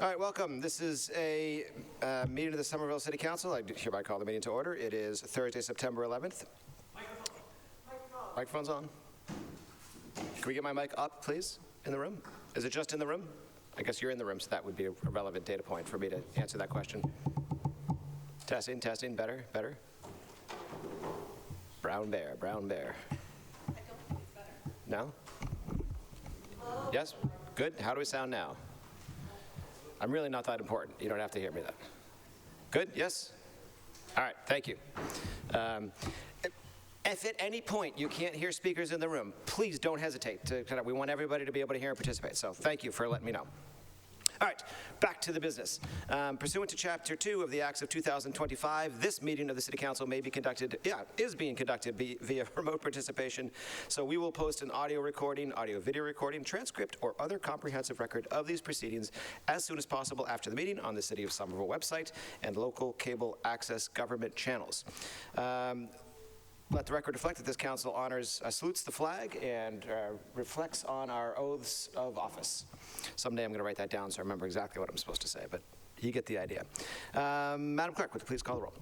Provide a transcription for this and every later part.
All right, welcome. This is a meeting of the Somerville City Council. I hereby call the meeting to order. It is Thursday, September 11th. Microphone's on. Can we get my mic up, please, in the room? Is it just in the room? I guess you're in the room, so that would be a relevant data point for me to answer that question. Testing, testing, better, better. Brown bear, brown bear. I don't think it's better. No? Yes? Good. How do we sound now? I'm really not that important. You don't have to hear me then. Good? Yes? All right. Thank you. If at any point you can't hear speakers in the room, please don't hesitate. We want everybody to be able to hear and participate. So thank you for letting me know. All right, back to the business. Pursuant to Chapter 2 of the Acts of 2025, this meeting of the City Council may be conducted, is being conducted via remote participation. So we will post an audio recording, audio-video recording, transcript, or other comprehensive record of these proceedings as soon as possible after the meeting on the City of Somerville website and local cable access government channels. Let the record reflect that this council salutes the flag and reflects on our oaths of office. Someday I'm going to write that down so I remember exactly what I'm supposed to say, but you get the idea. Madam Clerk, would you please call the roll?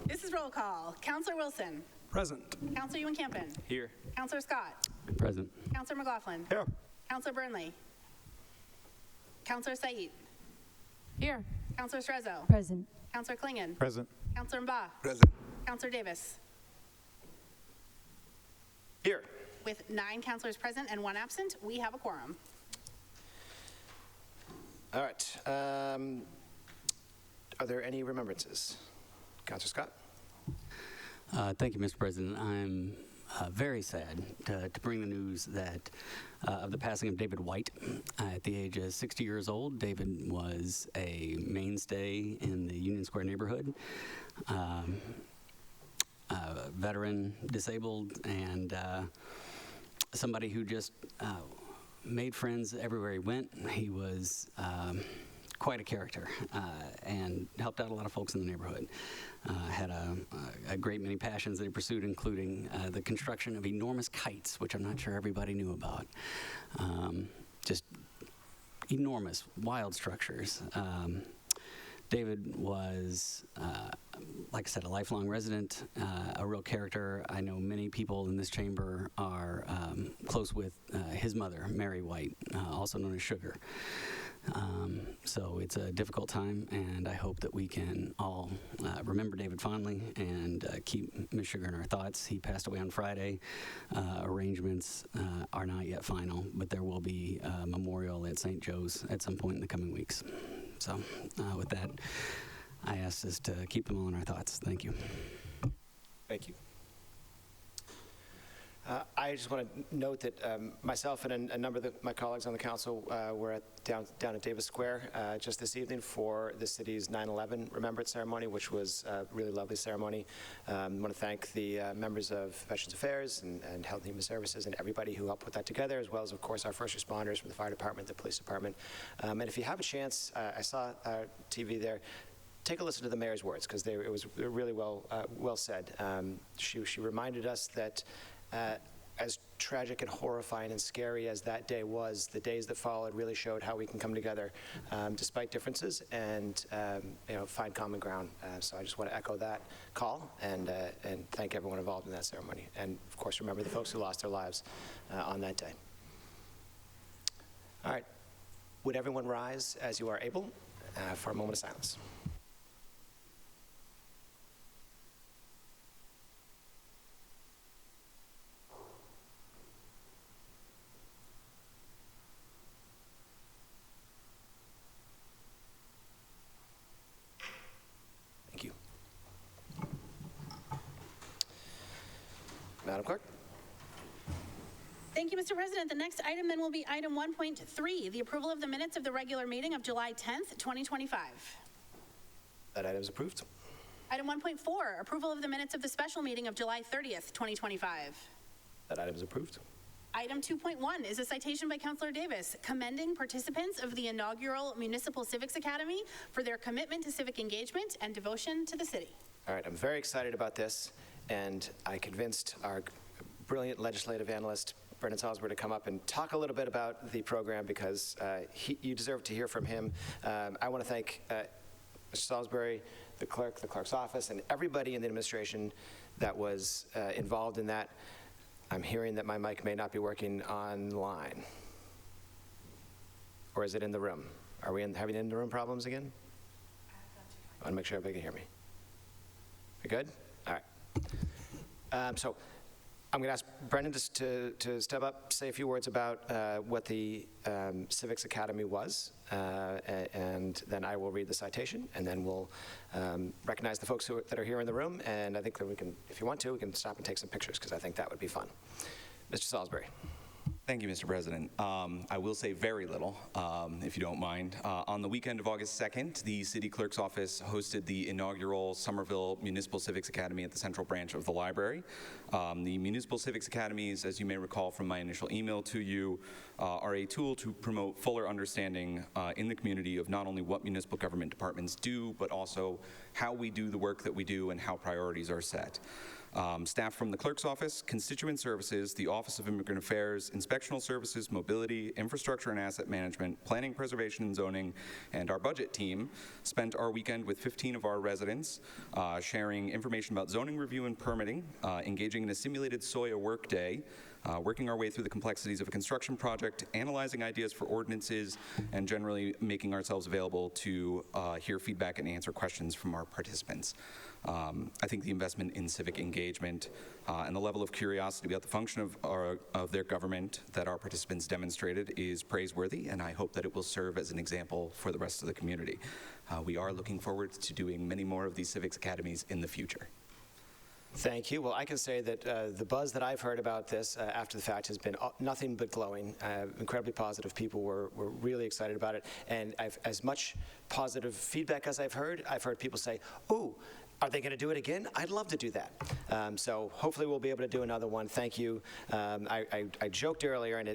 This is roll call. Councillor Wilson. Present. Councillor Ewan-Campen. Here. Councillor Scott. Present. Councillor McLaughlin. Here. Councillor Burnley. Councillor Said. Here. Councillor Strezzo. Present. Councillor Klingon. Present. Councillor Mba. Present. Councillor Davis. Here. With 9 councillors present and 1 absent, we have a quorum. All right. Are there any remembrances? Councillor Scott? Thank you, Mr. President. I'm very sad to bring the news that of the passing of David White at the age of 60 years old. David was a mainstay in the Union Square neighborhood. Veteran, disabled, and somebody who just made friends everywhere he went. He was quite a character and helped out a lot of folks in the neighborhood. Had a great many passions that he pursued, including the construction of enormous kites, which I'm not sure everybody knew about. Just enormous, wild structures. David was, like I said, a lifelong resident, a real character. I know many people in this chamber are close with his mother, Mary White, also known as Sugar. So it's a difficult time, and I hope that we can all remember David fondly and keep Ms. Sugar in our thoughts. He passed away on Friday. Arrangements are not yet final, but there will be a memorial at St. Joe's at some point in the coming weeks. So with that, I ask us to keep them all in our thoughts. Thank you. Thank you. I just want to note that myself and a number of my colleagues on the council were down at Davis Square just this evening for the city's 9/11 Remembrance Ceremony, which was a really lovely ceremony. I want to thank the members of Veterans Affairs and Health and Human Services and everybody who helped put that together, as well as, of course, our first responders from the fire department, the police department. And if you have a chance, I saw TV there. Take a listen to the mayor's words, because it was really well said. She reminded us that as tragic and horrifying and scary as that day was, the days that followed really showed how we can come together despite differences and find common ground. So I just want to echo that call and thank everyone involved in that ceremony. And of course, remember the folks who lost their lives on that day. All right. Would everyone rise as you are able for a moment of silence? Madam Clerk. Thank you, Mr. President. The next item then will be item 1.3, the approval of the minutes of the regular meeting of July 10th, 2025. That item is approved. Item 1.4, approval of the minutes of the special meeting of July 30th, 2025. That item is approved. Item 2.1 is a citation by Councillor Davis commending participants of the inaugural Municipal Civics Academy for their commitment to civic engagement and devotion to the city. All right, I'm very excited about this, and I convinced our brilliant legislative analyst, Brendan Salisbury to come up and talk a little bit about the program because you deserve to hear from him. I want to thank Mr. Salisbury, the clerk's office, and everybody in the administration that was involved in that. I'm hearing that my mic may not be working online. Or is it in the room? Are we having in-the-room problems again? I want to make sure everybody can hear me. We good? All right. So I'm going to ask Brendan to step up, say a few words about what the Civics Academy was, and then I will read the citation, and then we'll recognize the folks that are here in the room, and I think that we can, if you want to, we can stop and take some pictures, because I think that would be fun. Mr. Salisbury. Thank you, Mr. President. I will say very little, if you don't mind. On the weekend of August 2nd, the City Clerk's Office hosted the inaugural Somerville Municipal Civics Academy at the Central Branch of the Library. The Municipal Civics Academies, as you may recall from my initial email to you, are a tool to promote fuller understanding in the community of not only what municipal government departments do, but also how we do the work that we do and how priorities are set. Staff from the Clerk's Office, Constituent Services, the Office of Immigrant Affairs, Inspectional Services, Mobility, Infrastructure and Asset Management, Planning, Preservation and Zoning, and our budget team spent our weekend with 15 of our residents, sharing information about zoning review and permitting, engaging in a simulated SOIA workday, working our way through the complexities of a construction project, analyzing ideas for ordinances, and generally making ourselves available to hear feedback and answer questions from our participants. I think the investment in civic engagement and the level of curiosity about the function of their government that our participants demonstrated is praiseworthy, and I hope that it will serve as an example for the rest of the community. We are looking forward to doing many more of these civics academies in the future. Thank you. Well, I can say that the buzz that I've heard about this after the fact has been nothing but glowing, incredibly positive. People were really excited about it. And as much positive feedback as I've heard people say, "Ooh, are they going to do it again? I'd love to do that." So hopefully we'll be able to do another one. Thank you. I joked earlier, and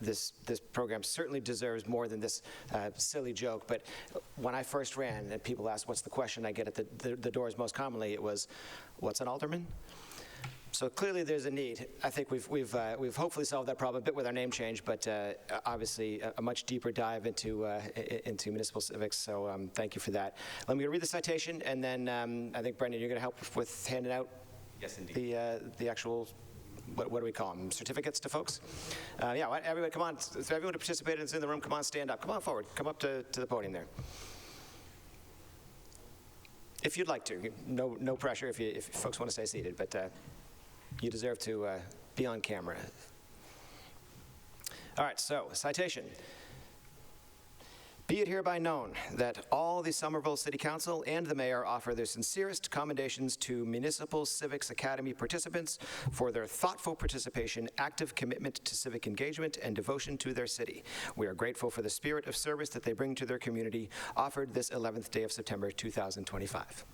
this program certainly deserves more than this silly joke. But when I first ran, and people asked, "What's the question I get at the doors most commonly?" It was, "What's an alderman?" So clearly there's a need. I think we've hopefully solved that problem a bit with our name change, but obviously a much deeper dive into municipal civics. So thank you for that. Let me read the citation, and then I think Brendan, you're going to help with handing out. Yes, indeed. The actual. What do we call them? Certificates to folks? Yeah, everybody, come on. If everyone who participated is in the room, come on, stand up. Come on forward. Come up to the podium there. If you'd like to. No pressure if folks want to stay seated, but you deserve to be on camera. All right, so citation. Be it hereby known that all the Somerville City Council and the Mayor offer their sincerest commendations to Municipal Civics Academy participants for their thoughtful participation, active commitment to civic engagement, and devotion to their city. We are grateful for the spirit of service that they bring to their community, offered this 11th day of September 2025.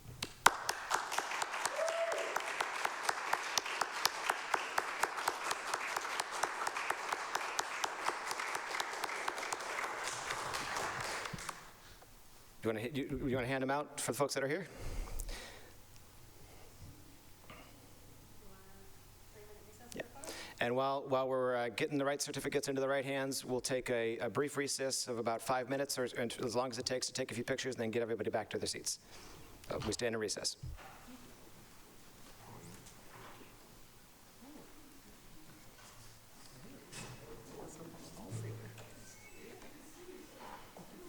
You want to hand them out for the folks that are here? Yeah. And while we're getting the right certificates into the right hands, we'll take a brief recess of about 5 minutes, or as long as it takes to take a few pictures, and then get everybody back to their seats. So we stand in recess.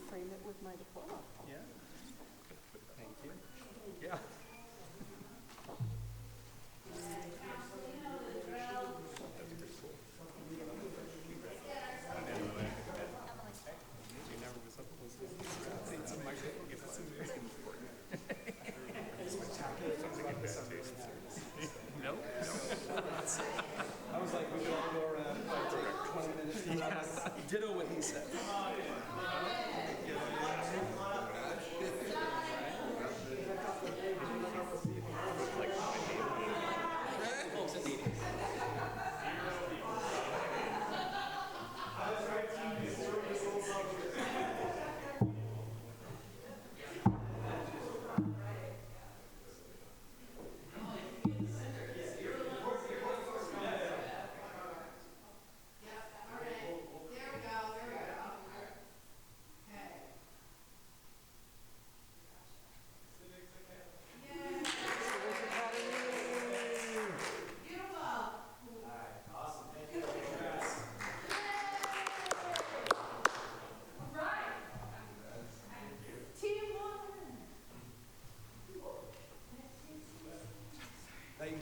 Frame it with my diploma. Yeah. Thank you. Yeah. I was like, we could all go around for 20 minutes. Yeah. Ditto what he said.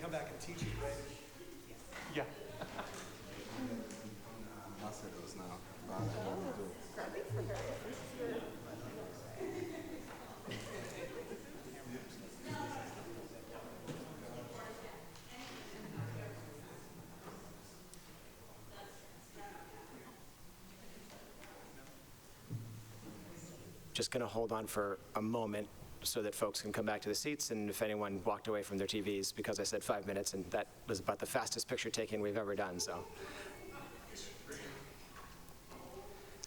come back and teach it, right? Yeah. Just going to hold on for a moment so that folks can come back to the seats, and if anyone walked away from their TVs, because I said 5 minutes, and that was about the fastest picture taking we've ever done, so.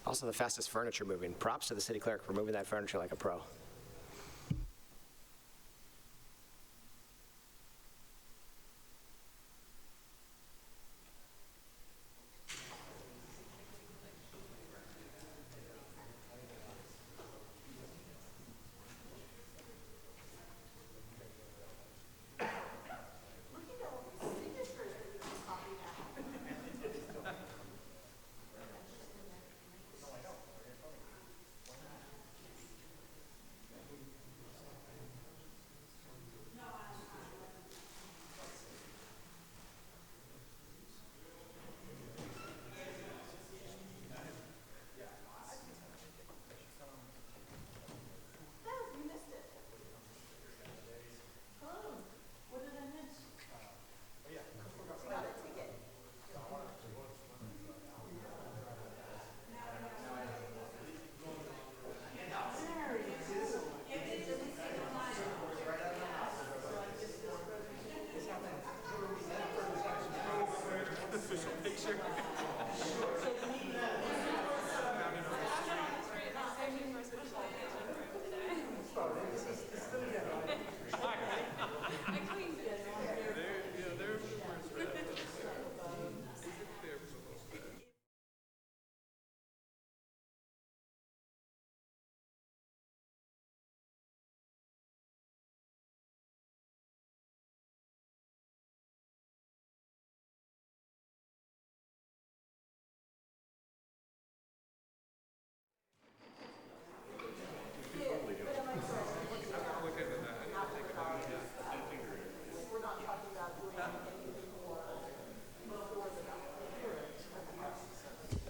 Also the fastest furniture moving. Props to the city clerk for moving that furniture like a pro.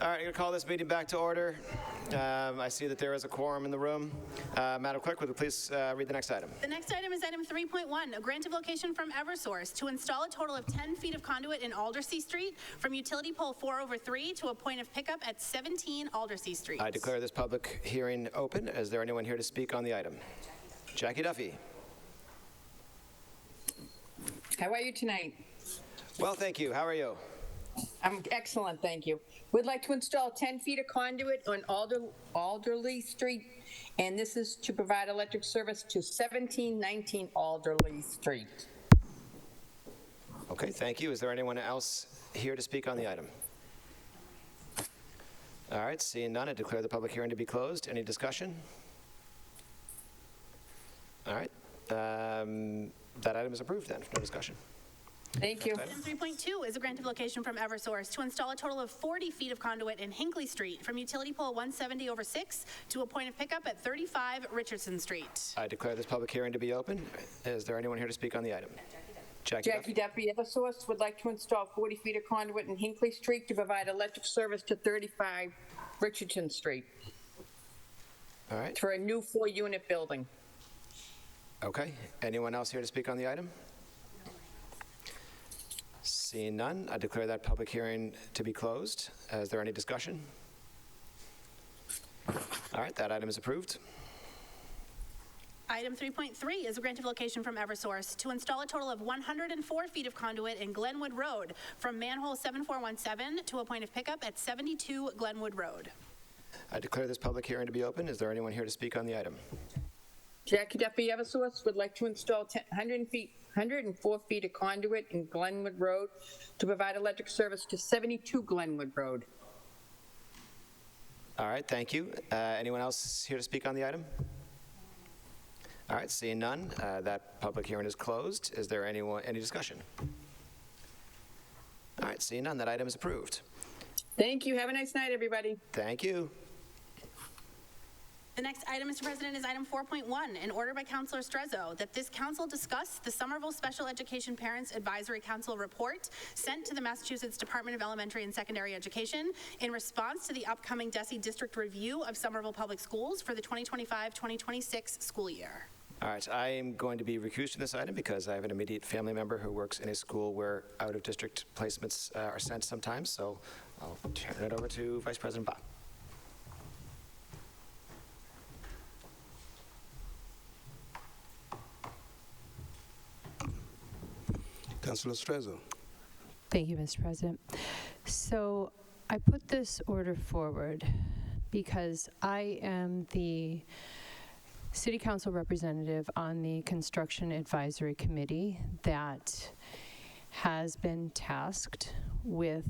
All right, I'm going to call this meeting back to order. I see that there is a quorum in the room. Madam Clerk, would you please read the next item? The next item is item 3.1, a grant of location from Eversource to install a total of 10 feet of conduit in Aldersea Street from utility pole 4/3 to a point of pickup at 17 Aldersea Street. I declare this public hearing open. Is there anyone here to speak on the item? Jackie Duffy. How are you tonight? Well, thank you. How are you? I'm excellent, thank you. We'd like to install 10 feet of conduit on Alderley Street, and this is to provide electric service to 1719 Alderley Street. Okay, thank you. Is there anyone else here to speak on the item? All right, seeing none, I declare the public hearing to be closed. Any discussion? All right, that item is approved then, no discussion. Thank you. Item 3.2 is a grant of location from Eversource to install a total of 40 feet of conduit in Hinckley Street from utility pole 170/6 to a point of pickup at 35 Richardson Street. I declare this public hearing to be open. Is there anyone here to speak on the item? Jackie Jackie Duffy. Duffy, Eversource would like to install 40 feet of conduit in Hinckley Street to provide electric service to 35 Richardson Street All right, for a new 4-unit building. okay. Anyone else here to speak on the item? Seeing none, I declare that public hearing to be closed. Is there any discussion? All right, that item is approved. Item 3.3 is a grant of location from Eversource to install a total of 104 feet of conduit in Glenwood Road from manhole 7417 to a point of pickup at 72 Glenwood Road. I declare this public hearing to be open. Is there anyone here to speak on the item? Jackie Duffy, Eversource would like to install 104 feet of conduit in Glenwood Road to provide electric service to 72 Glenwood Road. All right, thank you. Anyone else here to speak on the item? All right, seeing none, that public hearing is closed. Is there any discussion? All right, seeing none, that item is approved. Thank you. Have a nice night, everybody. Thank you. The next item, Mr. President, is item 4.1, an order by Councilor Strezzo that this council discuss the Somerville Special Education Parents Advisory Council report sent to the Massachusetts Department of Elementary and Secondary Education in response to the upcoming DESE district review of Somerville Public Schools for the 2025-2026 school year. All right, I am going to be recused from this item because I have an immediate family member who works in a school where out-of-district placements are sent sometimes, so I'll turn it over to Vice President Bob. Councilor Strezzo. Thank you, Mr. President. So I put this order forward because I am the City Council representative on the Construction Advisory Committee that has been tasked with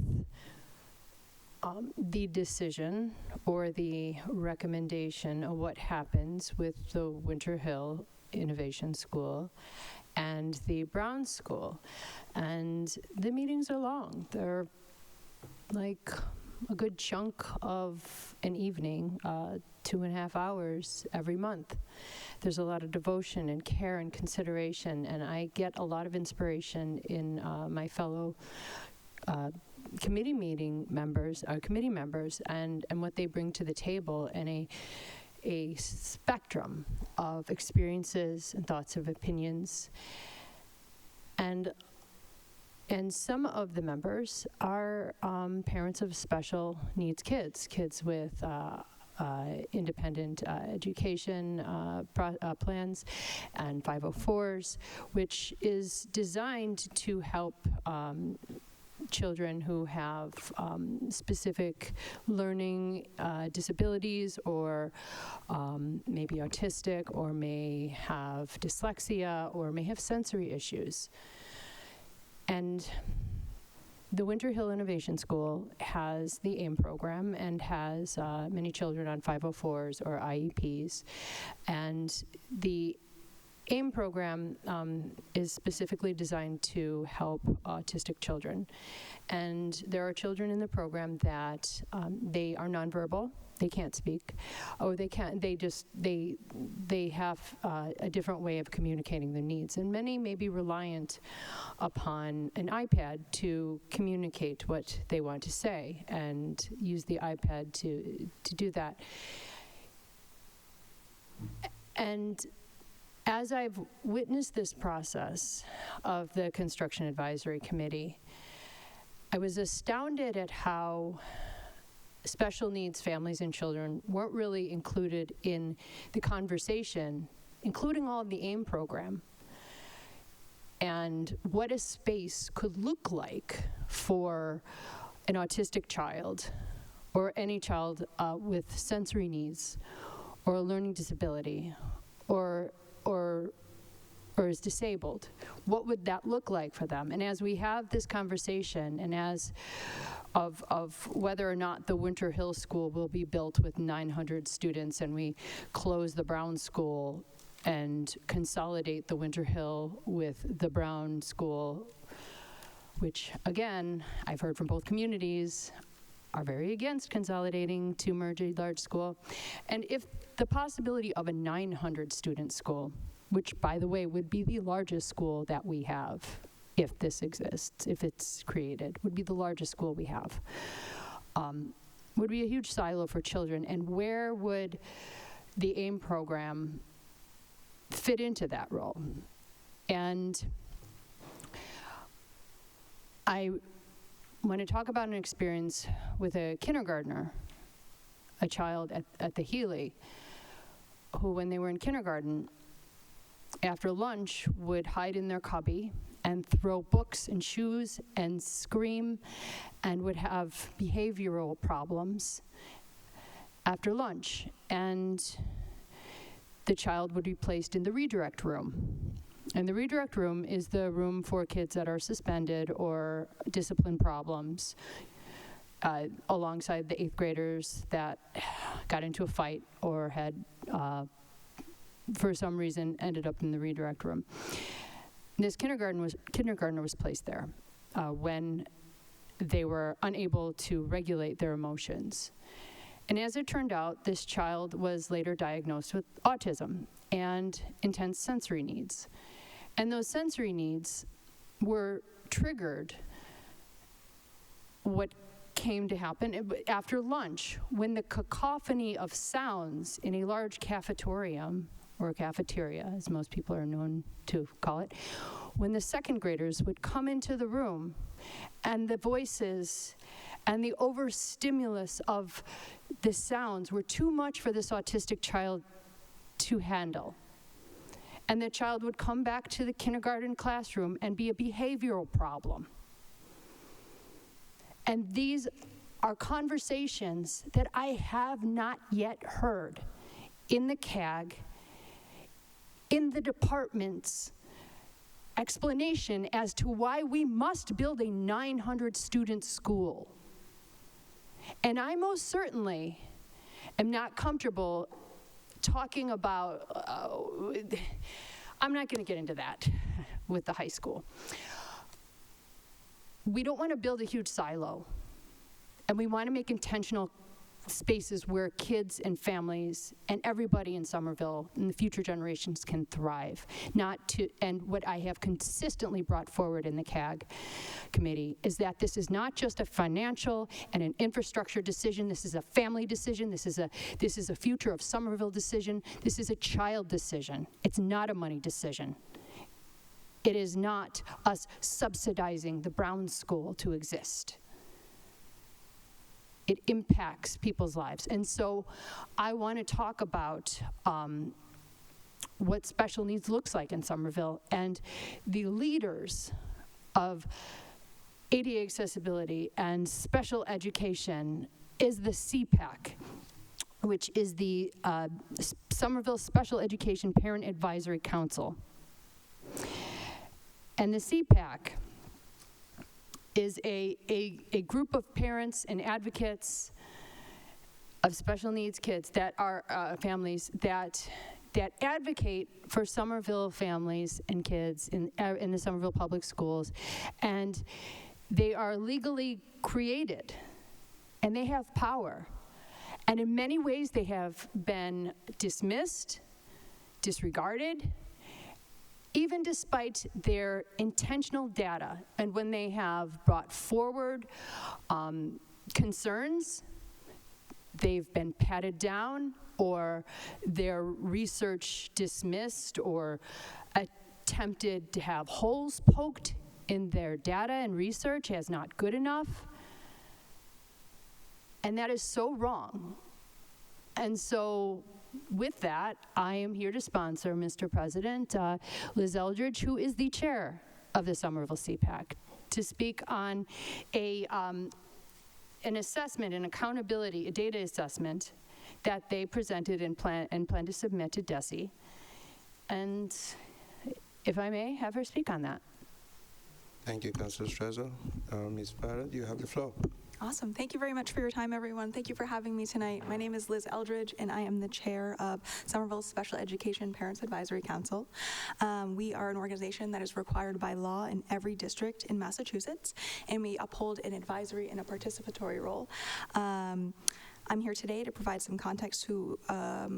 the decision or the recommendation of what happens with the Winter Hill Innovation School and the Brown School. And the meetings are long. They're like a good chunk of an evening, 2.5 hours every month. There's a lot of devotion and care and consideration, and I get a lot of inspiration in my fellow committee members, and what they bring to the table, and a spectrum of experiences and thoughts of opinions. And some of the members are parents of special needs kids with independent education plans and 504s, which is designed to help children who have specific learning disabilities, or maybe autistic, or may have dyslexia, or may have sensory issues. And the Winter Hill Innovation School has the AIM program and has many children on 504s or IEPs. And the AIM program is specifically designed to help autistic children. And there are children in the program that they are nonverbal, they can't speak, or they have a different way of communicating their needs. And many may be reliant upon an iPad to communicate what they want to say and use the iPad to do that. And as I've witnessed this process of the Construction Advisory Committee, I was astounded at how special needs families and children weren't really included in the conversation, including all of the AIM program, and what a space could look like for an autistic child or any child with sensory needs or a learning disability or is disabled. What would that look like for them? And as we have this conversation, and as of whether or not the Winter Hill School will be built with 900 students, and we close the Brown School and consolidate the Winter Hill with the Brown School, which, again, I've heard from both communities, are very against consolidating to merge a large school. And if the possibility of a 900-student school, which, by the way, would be the largest school that we have, if this exists, if it's created, would be the largest school we have, would be a huge silo for children. And where would the AIM program fit into that role? And I want to talk about an experience with a kindergartner, a child at the Healy, who, when they were in kindergarten, after lunch would hide in their cubby and throw books and shoes and scream, and would have behavioral problems after lunch. And the child would be placed in the redirect room. And the redirect room is the room for kids that are suspended or discipline problems, alongside the 8th graders that got into a fight or had, for some reason, ended up in the redirect room. This kindergartner was placed there when they were unable to regulate their emotions. And as it turned out, this child was later diagnosed with autism and intense sensory needs. And those sensory needs were triggered. What came to happen after lunch, when the cacophony of sounds in a large cafetorium, or cafeteria, as most people are known to call it, when the second graders would come into the room and the voices and the overstimulus of the sounds were too much for this autistic child to handle. And the child would come back to the kindergarten classroom and be a behavioral problem. And these are conversations that I have not yet heard in the CAG, in the department's explanation as to why we must build a 900-student school. And I most certainly am not comfortable talking about, I'm not going to get into that with the high school. We don't want to build a huge silo, and we want to make intentional spaces where kids and families and everybody in Somerville and the future generations can thrive. And what I have consistently brought forward in the CAG committee is that this is not just a financial and an infrastructure decision. This is a family decision. This is a future of Somerville decision. This is a child decision. It's not a money decision. It is not us subsidizing the Brown School to exist. It impacts people's lives. And so I want to talk about what special needs looks like in Somerville. And the leaders of ADA accessibility and special education is the CPAC, which is the Somerville Special Education Parent Advisory Council. And the CPAC is a group of parents and advocates of special needs kids that are families that advocate for Somerville families and kids in the Somerville Public Schools. And they are legally created, and they have power. And in many ways, they have been dismissed, disregarded, even despite their intentional data. And when they have brought forward concerns, they've been patted down, or their research dismissed, or attempted to have holes poked in their data and research as not good enough. And that is so wrong. And so with that, I am here to sponsor, Mr. President, Liz Eldridge, who is the chair of the Somerville CPAC, to speak on an assessment, an accountability, a data assessment that they presented and plan to submit to DESE. And if I may, have her speak on that. Thank you, Councilor Strezzo. Ms. Barrett, you have the floor. Awesome. Thank you very much for your time, everyone. Thank you for having me tonight. My name is Liz Eldridge, and I am the chair of Somerville Special Education Parents Advisory Council. We are an organization that is required by law in every district in Massachusetts, and we uphold an advisory and a participatory role. I'm here today to provide some context to a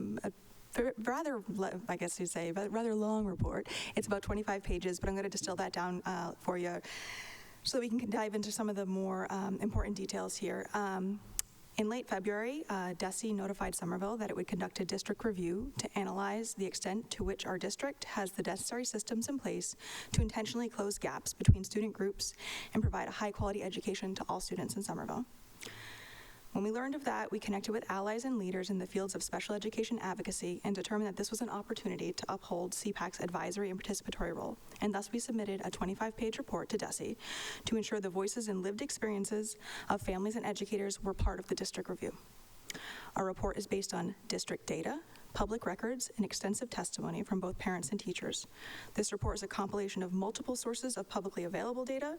rather, I guess you'd say, rather long report. It's about 25 pages, but I'm going to distill that down for you, so that we can dive into some of the more important details here. In late February, DESE notified Somerville that it would conduct a district review to analyze the extent to which our district has the necessary systems in place to intentionally close gaps between student groups and provide a high-quality education to all students in Somerville. When we learned of that, we connected with allies and leaders in the fields of special education advocacy and determined that this was an opportunity to uphold CPAC's advisory and participatory role. And thus we submitted a 25-page report to DESE to ensure the voices and lived experiences of families and educators were part of the district review. Our report is based on district data, public records, and extensive testimony from both parents and teachers. This report is a compilation of multiple sources of publicly available data,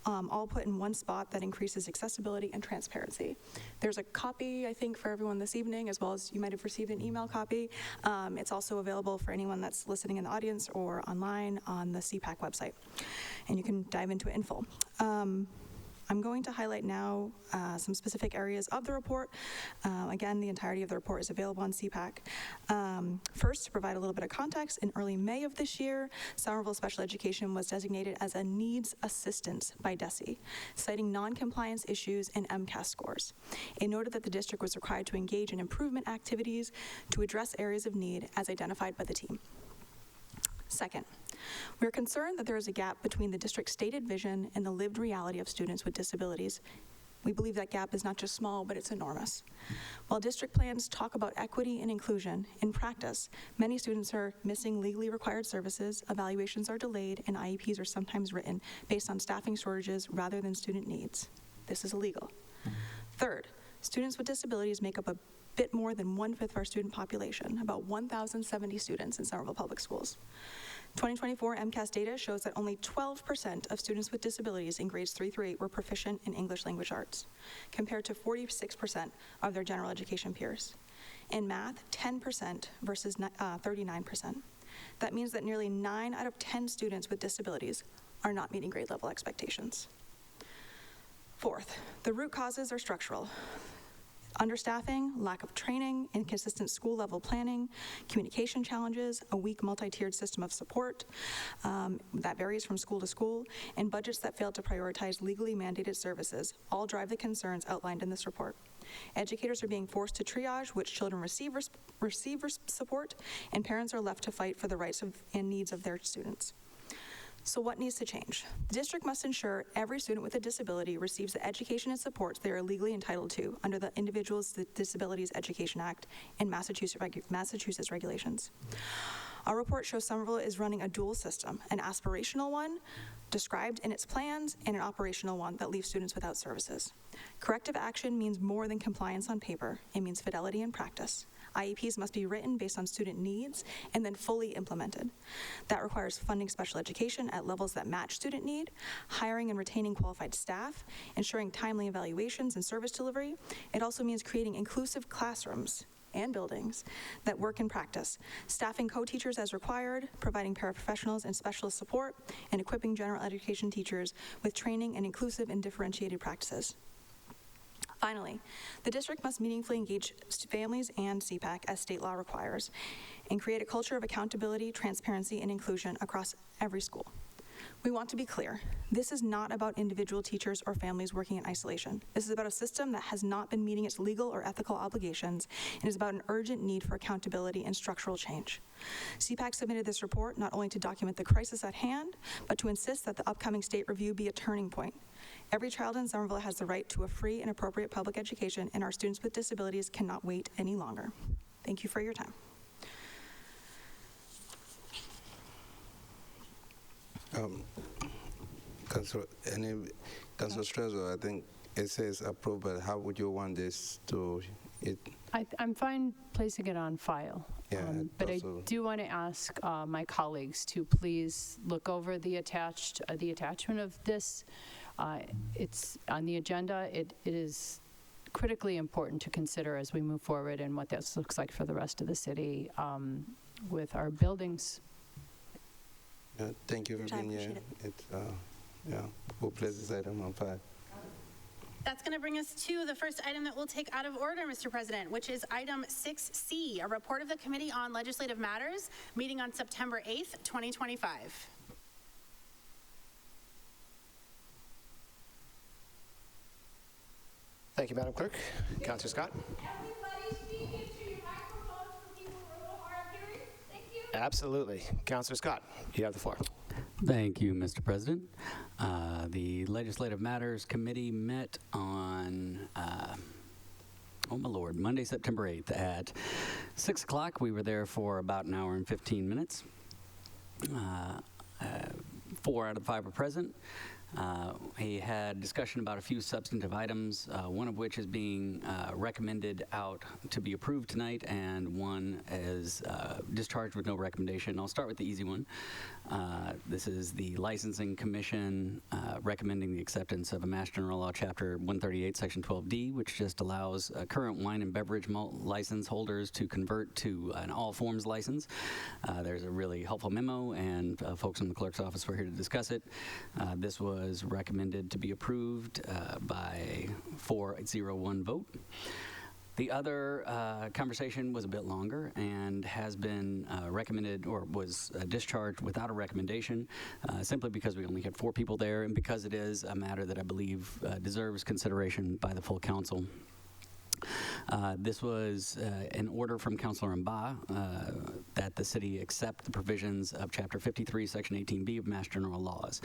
all put in one spot that increases accessibility and transparency. There's a copy, I think, for everyone this evening, as well as you might have received an email copy. It's also available for anyone that's listening in the audience or online on the CPAC website, and you can dive into it in full. I'm going to highlight now some specific areas of the report. Again, the entirety of the report is available on CPAC. First, to provide a little bit of context, in early May of this year, Somerville Special Education was designated as a needs assistance by DESE, citing non-compliance issues and MCAS scores. It noted that the district was required to engage in improvement activities to address areas of need as identified by the team. Second, we are concerned that there is a gap between the district's stated vision and the lived reality of students with disabilities. We believe that gap is not just small, but it's enormous. While district plans talk about equity and inclusion, in practice, many students are missing legally required services, evaluations are delayed, and IEPs are sometimes written based on staffing shortages rather than student needs. This is illegal. Third, students with disabilities make up a bit more than 1/5 of our student population, about 1,070 students in Somerville Public Schools. 2024 MCAS data shows that only 12% of students with disabilities in grades 3 through 8 were proficient in English language arts, compared to 46% of their general education peers. In math, 10% versus 39%. That means that nearly 9 out of 10 students with disabilities are not meeting grade level expectations. Fourth, the root causes are structural. Understaffing, lack of training, inconsistent school-level planning, communication challenges, a weak multi-tiered system of support that varies from school to school, and budgets that fail to prioritize legally mandated services all drive the concerns outlined in this report. Educators are being forced to triage which children receive support, and parents are left to fight for the rights and needs of their students. So what needs to change? The district must ensure every student with a disability receives the education and supports they are legally entitled to under the Individuals with Disabilities Education Act and Massachusetts regulations. Our report shows Somerville is running a dual system, an aspirational one described in its plans and an operational one that leaves students without services. Corrective action means more than compliance on paper. It means fidelity in practice. IEPs must be written based on student needs and then fully implemented. That requires funding special education at levels that match student need, hiring and retaining qualified staff, ensuring timely evaluations and service delivery. It also means creating inclusive classrooms and buildings that work in practice, staffing co-teachers as required, providing paraprofessionals and specialist support, and equipping general education teachers with training and inclusive and differentiated practices. Finally, the district must meaningfully engage families and CPAC as state law requires, and create a culture of accountability, transparency, and inclusion across every school. We want to be clear. This is not about individual teachers or families working in isolation. This is about a system that has not been meeting its legal or ethical obligations and is about an urgent need for accountability and structural change. CPAC submitted this report not only to document the crisis at hand, but to insist that the upcoming state review be a turning point. Every child in Somerville has the right to a free and appropriate public education, and our students with disabilities cannot wait any longer. Thank you for your time. Councilor Strezzo, I think it says approved, but how would you want this to? I'm fine placing it on file. Yeah, but I also- do want to ask my colleagues to please look over the attachment of this. It's on the agenda. It is critically important to consider as we move forward and what this looks like for the rest of the city with our buildings. Yeah, thank you for I being here. appreciate it. We'll place this item on file. That's going to bring us to the first item that we'll take out of order, Mr. President, which is item 6C, a report of the Committee on Legislative Matters, meeting on September 8th, 2025. Thank you, Madam Clerk. Councilor Scott? Everybody speak into your microphones for people who are a little hard of hearing. Thank you. Absolutely. Councilor Scott, you have the floor. Thank you, Mr. President. The Legislative Matters Committee met on, oh my Lord, Monday, September 8th at 6 o'clock. We were there for about an hour and 15 minutes. 4 out of 5 were present. He had discussion about a few substantive items, one of which is being recommended out to be approved tonight, and one is discharged with no recommendation. I'll start with the easy one. This is the Licensing Commission recommending the acceptance of a Mass General Law, Chapter 138, Section 12D, which just allows current wine and beverage malt license holders to convert to an all forms license. There's a really helpful memo, and folks in the clerk's office were here to discuss it. This was was recommended to be approved by 4-0-1 vote. The other conversation was a bit longer and has been recommended or was discharged without a recommendation, simply because we only had 4 people there and because it is a matter that I believe deserves consideration by the full council. This was an order from Councilor Mba that the city accept the provisions of Chapter 53, Section 18B of Mass General Laws.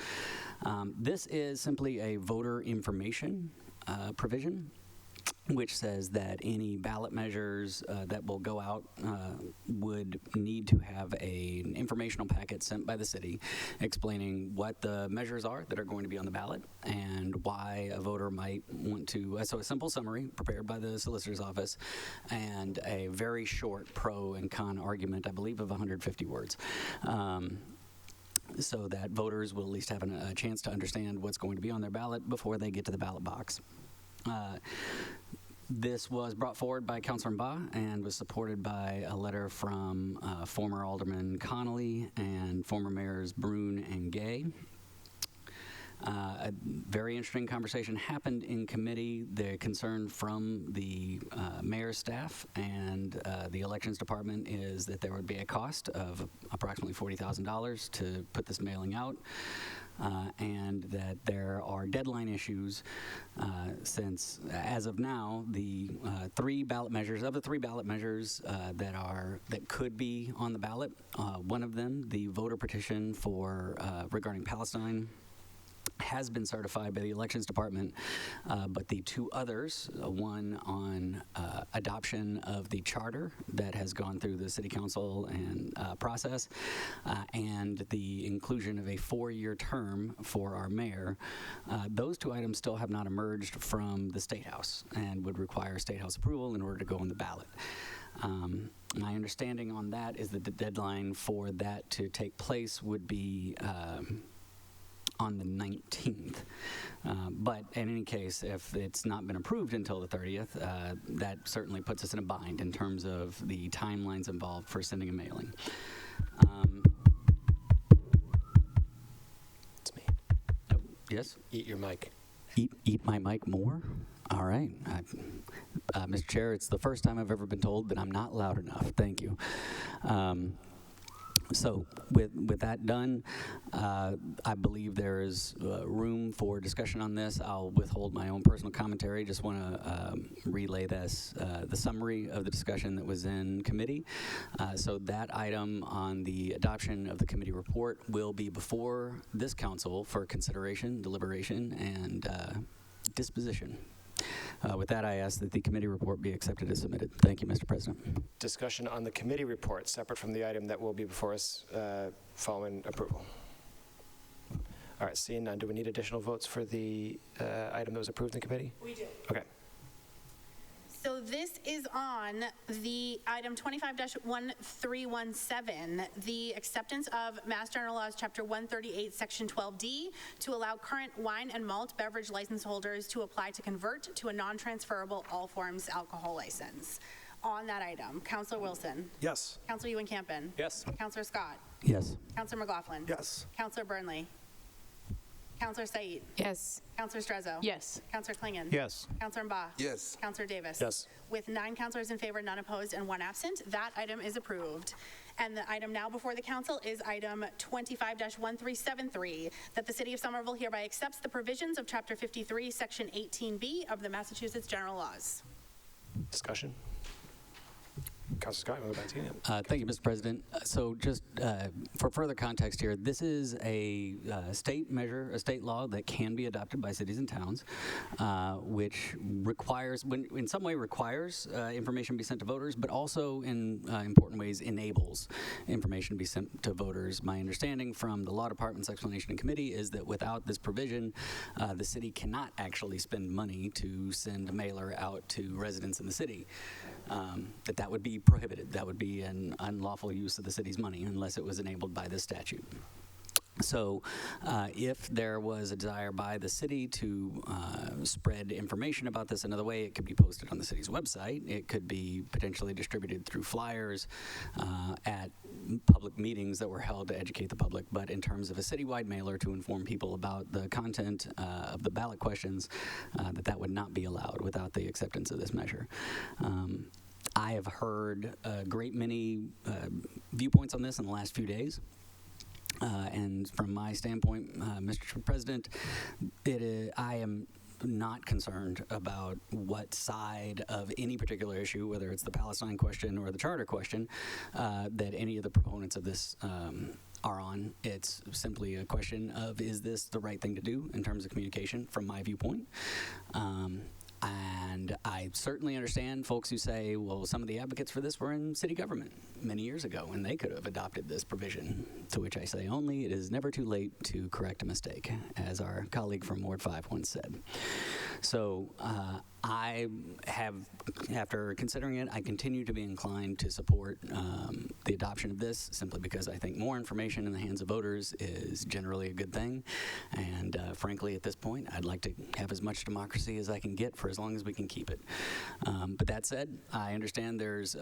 This is simply a voter information provision, which says that any ballot measures that will go out would need to have an informational packet sent by the city explaining what the measures are that are going to be on the ballot and why a voter might want to. So a simple summary prepared by the solicitor's office and a very short pro and con argument, I believe, of 150 words. So that voters will at least have a chance to understand what's going to be on their ballot before they get to the ballot box. This was brought forward by Councilor Mba and was supported by a letter from former Alderman Connolly and former Mayors Brune and Gay. A very interesting conversation happened in committee. The concern from the mayor's staff and the elections department is that there would be a cost of approximately $40,000 to put this mailing out. And that there are deadline issues since, as of now, the 3 ballot measures, of the 3 ballot measures that could be on the ballot, one of them, the voter petition for regarding Palestine, has been certified by the elections department, but the 2 others, one on adoption of the charter that has gone through the city council and process, and the inclusion of a 4-year term for our mayor, those 2 items still have not emerged from the State House and would require State House approval in order to go on the ballot. My understanding on that is that the deadline for that to take place would be on the 19th. But in any case, if it's not been approved until the 30th, that certainly puts us in a bind in terms of the timelines involved for sending a mailing. It's me. Oh, yes? Eat your mic. Eat my mic more? All right. Mr. Chair, it's the first time I've ever been told that I'm not loud enough. Thank you. So with that done, I believe there is room for discussion on this. I'll withhold my own personal commentary. Just want to relay this, the summary of the discussion that was in committee. So that item on the adoption of the committee report will be before this council for consideration, deliberation, and disposition. With that, I ask that the committee report be accepted as submitted. Thank you, Mr. President. Discussion on the committee report, separate from the item that will be before us following approval. All right, seeing none, do we need additional votes for the item that was approved in committee? We do. Okay. So this is on the item 25-1317, the acceptance of Mass General Laws, Chapter 138, Section 12D, to allow current wine and malt beverage license holders to apply to convert to a non-transferable all forms alcohol license. On that item, Councilor Wilson. Yes. Councilor Ewan-Campen. Yes. Councilor Scott. Yes. Councilor McLaughlin. Yes. Councilor Burnley. Councilor Said. Yes. Councilor Strezzo. Yes. Councilor Klingon. Yes. Councilor Mba. Yes. Councilor Davis. Yes. With 9 councilors in favor, none opposed, and 1 absent, that item is approved. And the item now before the council is item 25-1373, that the city of Somerville hereby accepts the provisions of Chapter 53, Section 18B of the Massachusetts General Laws. Discussion? Councilor Scott, we'll go back to you. Thank you, Mr. President. So just for further context here, this is a state measure, a state law that can be adopted by cities and towns, which requires, in some way requires information be sent to voters, but also in important ways enables information to be sent to voters. My understanding from the Law Department's explanation in committee is that without this provision, the city cannot actually spend money to send a mailer out to residents in the city. That would be prohibited. That would be an unlawful use of the city's money unless it was enabled by this statute. So if there was a desire by the city to spread information about this another way, it could be posted on the city's website. It could be potentially distributed through flyers at public meetings that were held to educate the public. But in terms of a citywide mailer to inform people about the content of the ballot questions, that would not be allowed without the acceptance of this measure. I have heard a great many viewpoints on this in the last few days. And from my standpoint, Mr. President, I am not concerned about what side of any particular issue, whether it's the Palestine question or the charter question, that any of the proponents of this are on. It's simply a question of, is this the right thing to do in terms of communication from my viewpoint? And I certainly understand folks who say, well, some of the advocates for this were in city government many years ago, and they could have adopted this provision, to which I say only, it is never too late to correct a mistake, as our colleague from Ward 5 once said. So I have, after considering it, I continue to be inclined to support the adoption of this, simply because I think more information in the hands of voters is generally a good thing. And frankly, at this point, I'd like to have as much democracy as I can get for as long as we can keep it. But that said, I understand there's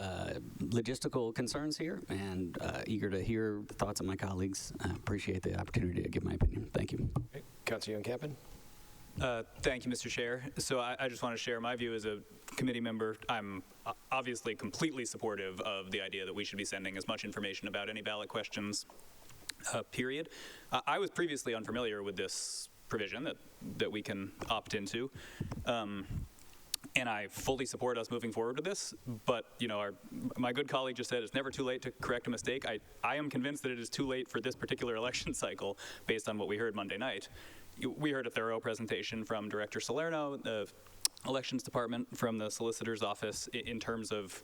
logistical concerns here, and eager to hear the thoughts of my colleagues. I appreciate the opportunity to give my opinion. Thank you. Councilor Young-Campen. Thank you, Mr. Chair. So I just want to share my view as a committee member. I'm obviously completely supportive of the idea that we should be sending as much information about any ballot questions, period. I was previously unfamiliar with this provision that we can opt into. And I fully support us moving forward with this, but my good colleague just said it's never too late to correct a mistake. I am convinced that it is too late for this particular election cycle based on what we heard Monday night. We heard a thorough presentation from Director Salerno, the Elections Department, from the Solicitor's Office in terms of,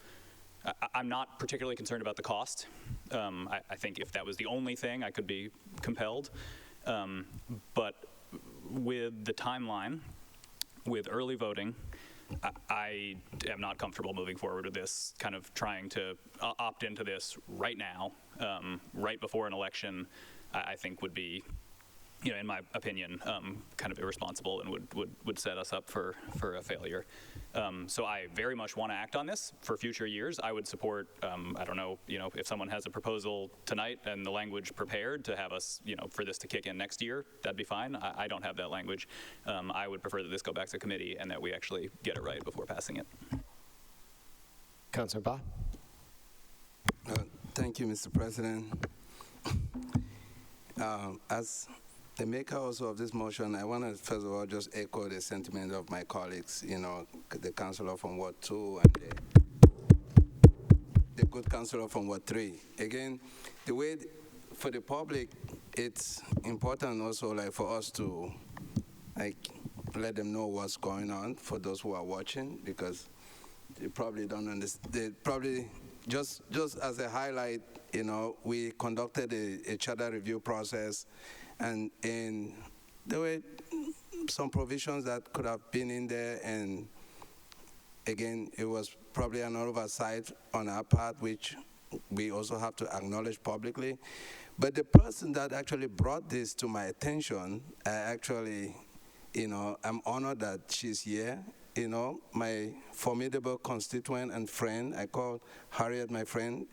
I'm not particularly concerned about the cost. I think if that was the only thing, I could be compelled. But with the timeline, with early voting, I am not comfortable moving forward with this, kind of trying to opt into this right now, right before an election. I think would be, in my opinion, kind of irresponsible and would set us up for a failure. So I very much want to act on this for future years. I would support, I don't know, if someone has a proposal tonight and the language prepared to have us, for this to kick in next year, that'd be fine. I don't have that language. I would prefer that this go back to committee and that we actually get it right before passing it. Councilor Baugh. Thank you, Mr. President. As the maker also of this motion, I want to first of all just echo the sentiment of my colleagues, the councillor from Ward 2 and the good councillor from Ward 3. Again, the way for the public, it's important also for us to let them know what's going on for those who are watching, because they probably don't understand. They probably just as a highlight, we conducted a charter review process. And there were some provisions that could have been in there, and again, it was probably an oversight on our part, which we also have to acknowledge publicly. But the person that actually brought this to my attention, I'm honored that she's here. My formidable constituent and friend, I call Harriet my friend.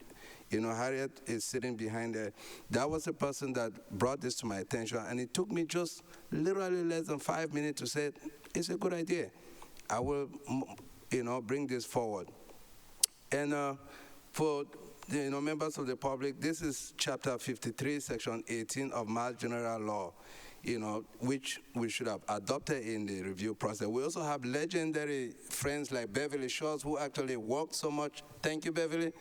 Harriet is sitting behind there. That was the person that brought this to my attention, and it took me just literally less than 5 minutes to say, it's a good idea. I will, bring this forward. And for members of the public, this is Chapter 53, Section 18 of Mass General Law, which we should have adopted in the review process. We also have legendary friends like Beverly Schultz, who actually worked so much. Thank you, Beverly.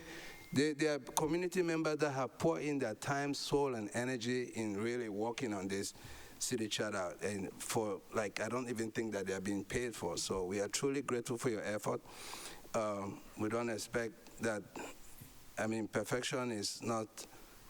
They are community members that have poured in their time, soul, and energy in really working on this city charter. And I don't even think that they are being paid for. So we are truly grateful for your effort. We don't expect that, perfection is not,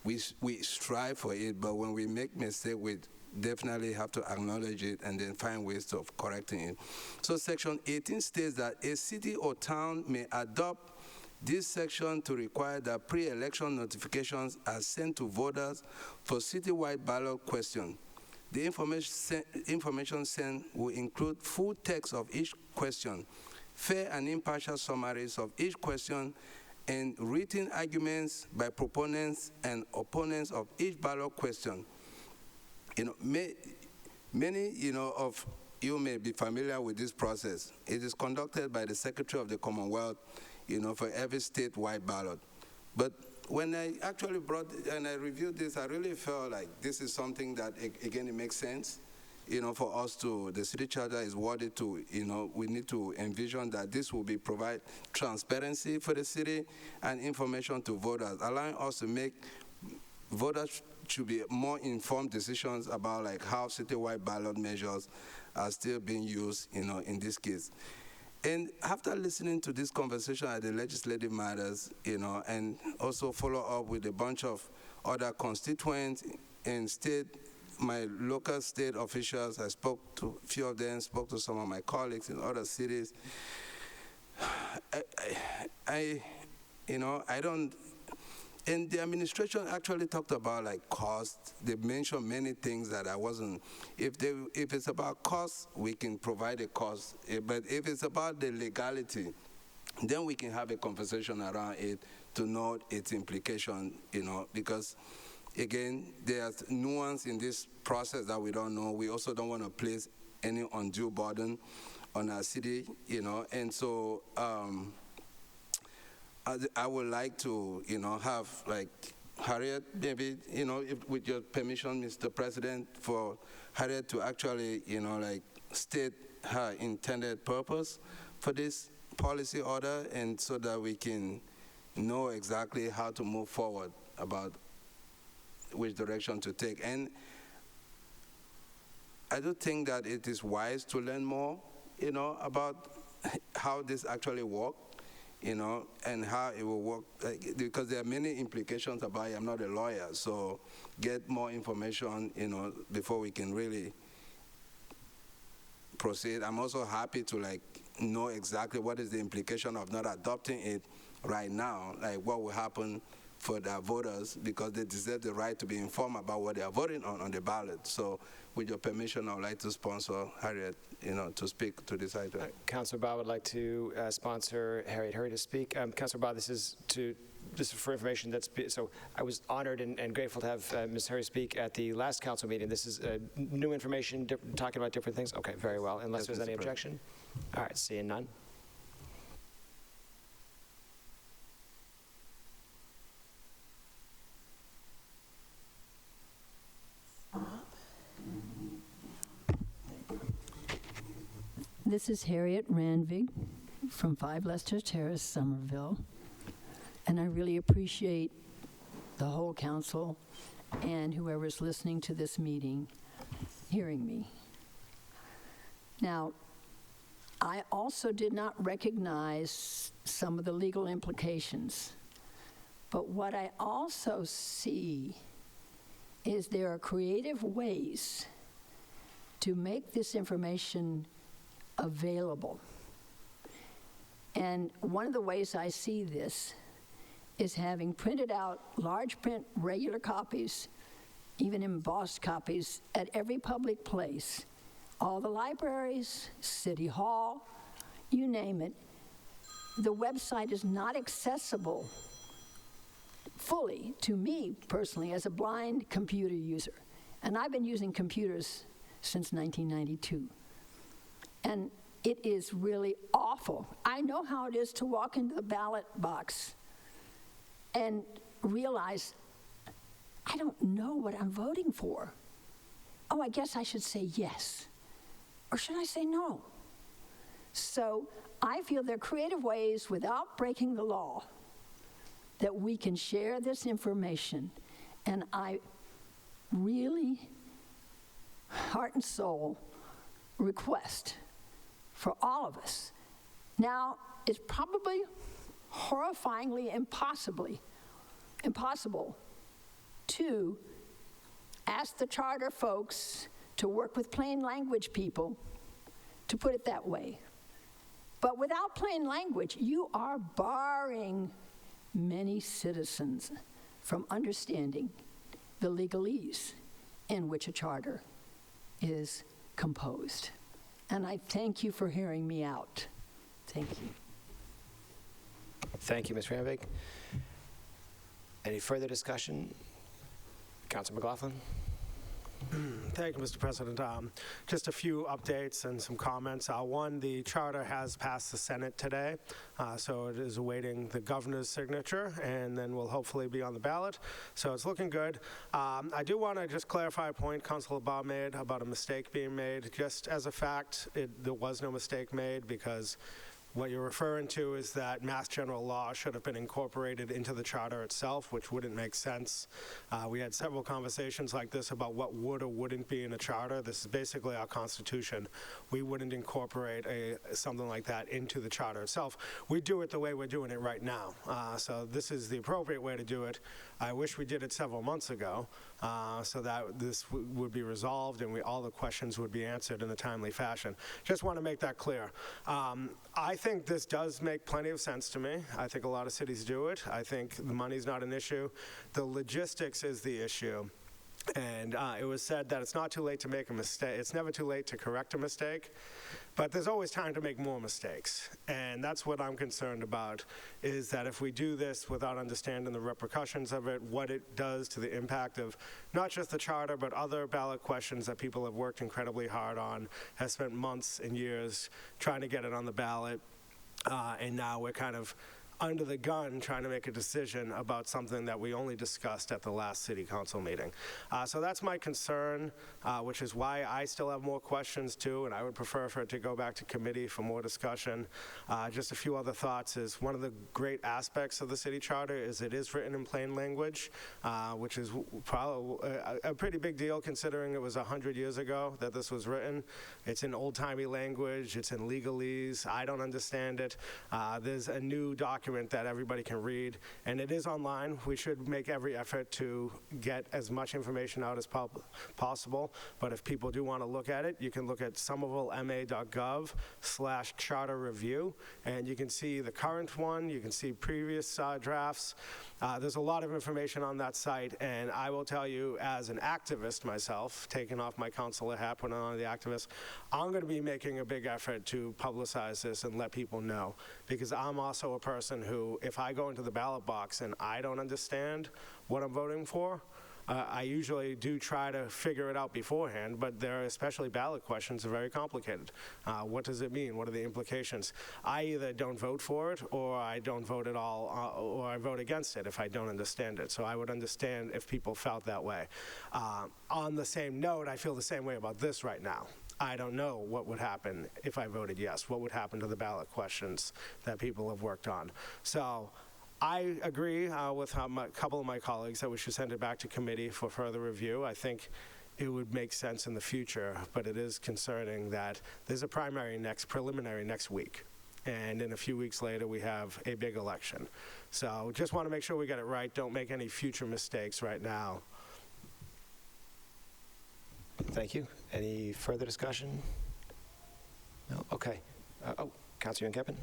we strive for it, but when we make mistakes, we definitely have to acknowledge it and then find ways of correcting it. So Section 18 states that a city or town may adopt this section to require that pre-election notifications are sent to voters for citywide ballot question. The information sent will include full text of each question, fair and impartial summaries of each question, and written arguments by proponents and opponents of each ballot question. Many of you may be familiar with this process. It is conducted by the Secretary of the Commonwealth, for every statewide ballot. But when I actually and I reviewed this, I really felt like this is something that, again, it makes sense, for us to, the city charter is worded to, we need to envision that this will provide transparency for the city and information to voters, allowing us to make voters should be more informed decisions about like how citywide ballot measures are still being used, in this case. And after listening to this conversation at the Legislative Matters, and also follow up with a bunch of other constituents and my local state officials, I spoke to a few of them, spoke to some of my colleagues in other cities. And the administration actually talked about like cost. They mentioned many things that I wasn't. If it's about cost, we can provide a cost. But if it's about the legality, then we can have a conversation around it to know its implication. Because again, there's nuance in this process that we don't know. We also don't want to place any undue burden on our city. And so. I would like to, have like Harriet, maybe, with your permission, Mr. President, for Harriet to actually, state her intended purpose for this policy order, and so that we can know exactly how to move forward about which direction to take. And I do think that it is wise to learn more, about how this actually works. And how it will work, because there are many implications about it. I'm not a lawyer, so get more information, before we can really proceed. I'm also happy to know exactly what is the implication of not adopting it right now, like what will happen for their voters, because they deserve the right to be informed about what they are voting on the ballot. So with your permission, I would like to sponsor Harriet, to speak to this item. Councilor Ba would like to sponsor Harriet Hurry to speak. Councilor Ba, this is for information. So I was honored and grateful to have Ms. Hurry speak at the last council meeting. This is new information, talking about different things. Okay, very well. Unless there's any objection. All right, seeing none. This is Harriet Randvig from 5 Leicester Terrace, Somerville, and I really appreciate the whole council and whoever's listening to this meeting hearing me. Now, I also did not recognize some of the legal implications, but what I also see is there are creative ways to make this information available. And one of the ways I see this is having printed out large print regular copies, even embossed copies, at every public place. All the libraries, City Hall, you name it. The website is not accessible fully to me personally as a blind computer user. And I've been using computers since 1992. And it is really awful. I know how it is to walk into the ballot box and realize I don't know what I'm voting for. Oh, I guess I should say yes. Or should I say no? So I feel there are creative ways without breaking the law that we can share this information. And I really, heart and soul, request for all of us. Now, it's probably horrifyingly impossible to ask the charter folks to work with plain language people, to put it that way. But without plain language, you are barring many citizens from understanding the legalese in which a charter is composed. And I thank you for hearing me out. Thank you. Thank you, Ms. Ramvig. Any further discussion? Councilor McLaughlin? Thank you, Mr. President. Just a few updates and some comments. One, the charter has passed the Senate today, so it is awaiting the governor's signature, and then will hopefully be on the ballot. So it's looking good. I do want to just clarify a point Councilor Bob made about a mistake being made. Just as a fact, there was no mistake made, because what you're referring to is that Mass General Law should have been incorporated into the charter itself, which wouldn't make sense. We had several conversations like this about what would or wouldn't be in a charter. This is basically our Constitution. We wouldn't incorporate something like that into the charter itself. We do it the way we're doing it right now. So this is the appropriate way to do it. I wish we did it several months ago, so that this would be resolved and all the questions would be answered in a timely fashion. Just want to make that clear. I think this does make plenty of sense to me. I think a lot of cities do it. I think the money's not an issue. The logistics is the issue. And it was said that it's not too late to make a mistake. It's never too late to correct a mistake, but there's always time to make more mistakes. And that's what I'm concerned about, is that if we do this without understanding the repercussions of it, what it does to the impact of not just the charter, but other ballot questions that people have worked incredibly hard on, have spent months and years trying to get it on the ballot, and now we're kind of under the gun trying to make a decision about something that we only discussed at the last city council meeting. So that's my concern, which is why I still have more questions too, and I would prefer for it to go back to committee for more discussion. Just a few other thoughts is one of the great aspects of the city charter is it is written in plain language, which is probably a pretty big deal considering it was 100 years ago that this was written. It's in old-timey language, it's in legalese, I don't understand it. There's a new document that everybody can read, and it is online. We should make every effort to get as much information out as possible, but if people do want to look at it, you can look at somervillema.gov/charter review, and you can see the current one, you can see previous drafts. There's a lot of information on that site, and I will tell you, as an activist myself, taking off my councilor hat, putting on the activist, I'm going to be making a big effort to publicize this and let people know, because I'm also a person who, if I go into the ballot box and I don't understand what I'm voting for, I usually do try to figure it out beforehand, but there are especially ballot questions are very complicated. What does it mean? What are the implications? I either don't vote for it, or I don't vote at all, or I vote against it if I don't understand it. So I would understand if people felt that way. On the same note, I feel the same way about this right now. I don't know what would happen if I voted yes. What would happen to the ballot questions that people have worked on? So I agree with a couple of my colleagues that we should send it back to committee for further review. I think it would make sense in the future, but it is concerning that there's a preliminary next week. And in a few weeks later, we have a big election. So just want to make sure we get it right. Don't make any future mistakes right now. Thank you. Any further discussion? No? Okay. Councilor Young-Kepin?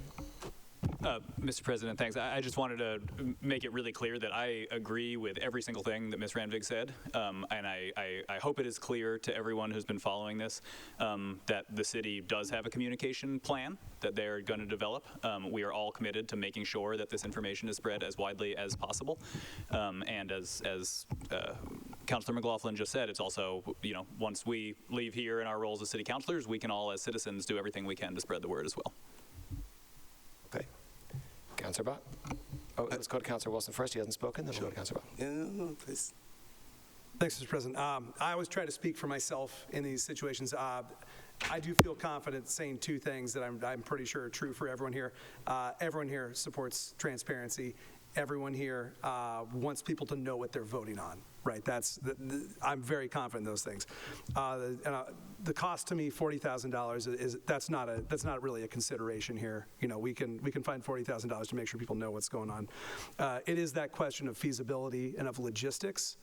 Mr. President, thanks. I just wanted to make it really clear that I agree with every single thing that Ms. Ramvig said, and I hope it is clear to everyone who's been following this that the city does have a communication plan that they're going to develop. We are all committed to making sure that this information is spread as widely as possible, and as Councilor McLaughlin just said, it's also, once we leave here in our roles as city councilors, we can all as citizens do everything we can to spread the word as well. Okay. Councilor Bott? Let's go to Councilor Wilson first. He hasn't spoken, then we'll go to Councilor Bott. No, please. Thanks, Mr. President. I always try to speak for myself in these situations. I do feel confident saying two things that I'm pretty sure are true for everyone here. Everyone here supports transparency. Everyone here wants people to know what they're voting on. right? I'm very confident in those things. The cost to me, $40,000 that's not really a consideration here. We can find $40,000 to make sure people know what's going on. It is that question of feasibility and of logistics,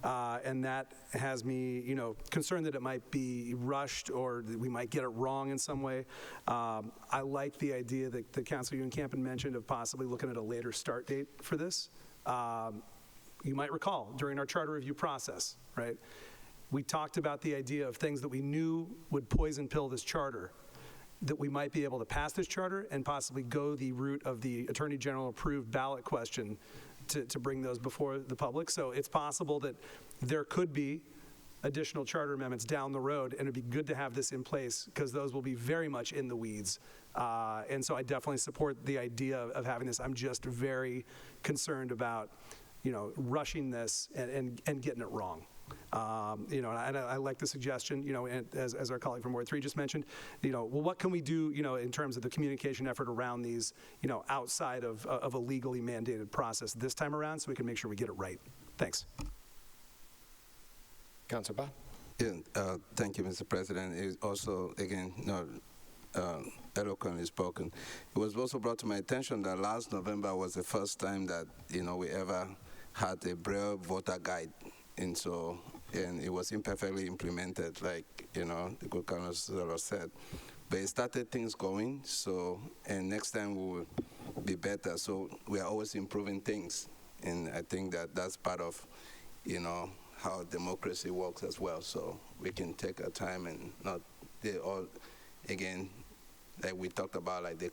and that has me, concerned that it might be rushed or that we might get it wrong in some way. I like the idea that Councilor Euenkampen mentioned of possibly looking at a later start date for this. You might recall during our charter review process, right? We talked about the idea of things that we knew would poison pill this charter, that we might be able to pass this charter and possibly go the route of the Attorney General approved ballot question to bring those before the public. So it's possible that there could be additional charter amendments down the road, and it'd be good to have this in place because those will be very much in the weeds. And so I definitely support the idea of having this. I'm just very concerned about rushing this and getting it wrong. And I like the suggestion, and as our colleague from Ward 3 just mentioned, well, what can we do, in terms of the communication effort around these, outside of a legally mandated process this time around so we can make sure we get it right. Thanks. Councilor Ba? Yeah, thank you, Mr. President. It also, again, eloquently spoken. It was also brought to my attention that last November was the first time that, we ever had a Braille voter guide. And it was imperfectly implemented, like, the good councilor said. But it started things going, and next time we will be better. So we are always improving things. And I think that's part of, how democracy works as well. So we can take our time and not, again, like we talked about, like the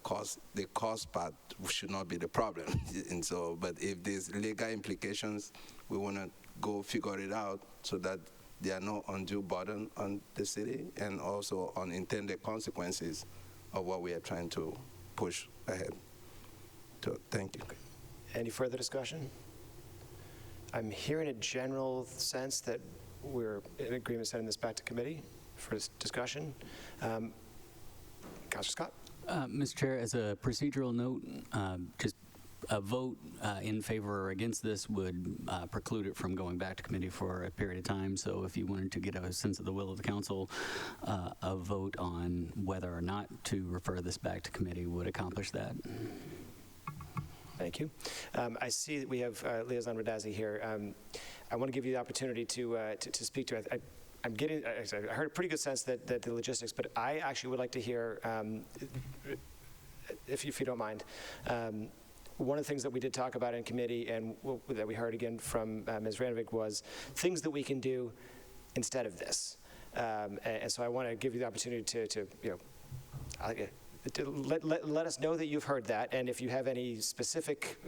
cost part should not be the problem. And but if there's legal implications, we want to go figure it out so that there are no undue burden on the city and also unintended consequences of what we are trying to push ahead. So thank you. Any further discussion? I'm hearing a general sense that we're in agreement sending this back to committee for discussion. Councilor Scott? Mr. Chair, as a procedural note, just a vote in favor or against this would preclude it from going back to committee for a period of time. So if you wanted to get a sense of the will of the council, a vote on whether or not to refer this back to committee would accomplish that. Thank you. I see that we have Liaison Radazzi here. I want to give you the opportunity to speak to it. I heard a pretty good sense that the logistics, but I actually would like to hear, if you don't mind, one of the things that we did talk about in committee and that we heard again from Ms. Ranovic was things that we can do instead of this. And so I want to give you the opportunity to let us know that you've heard that, and if you have any specific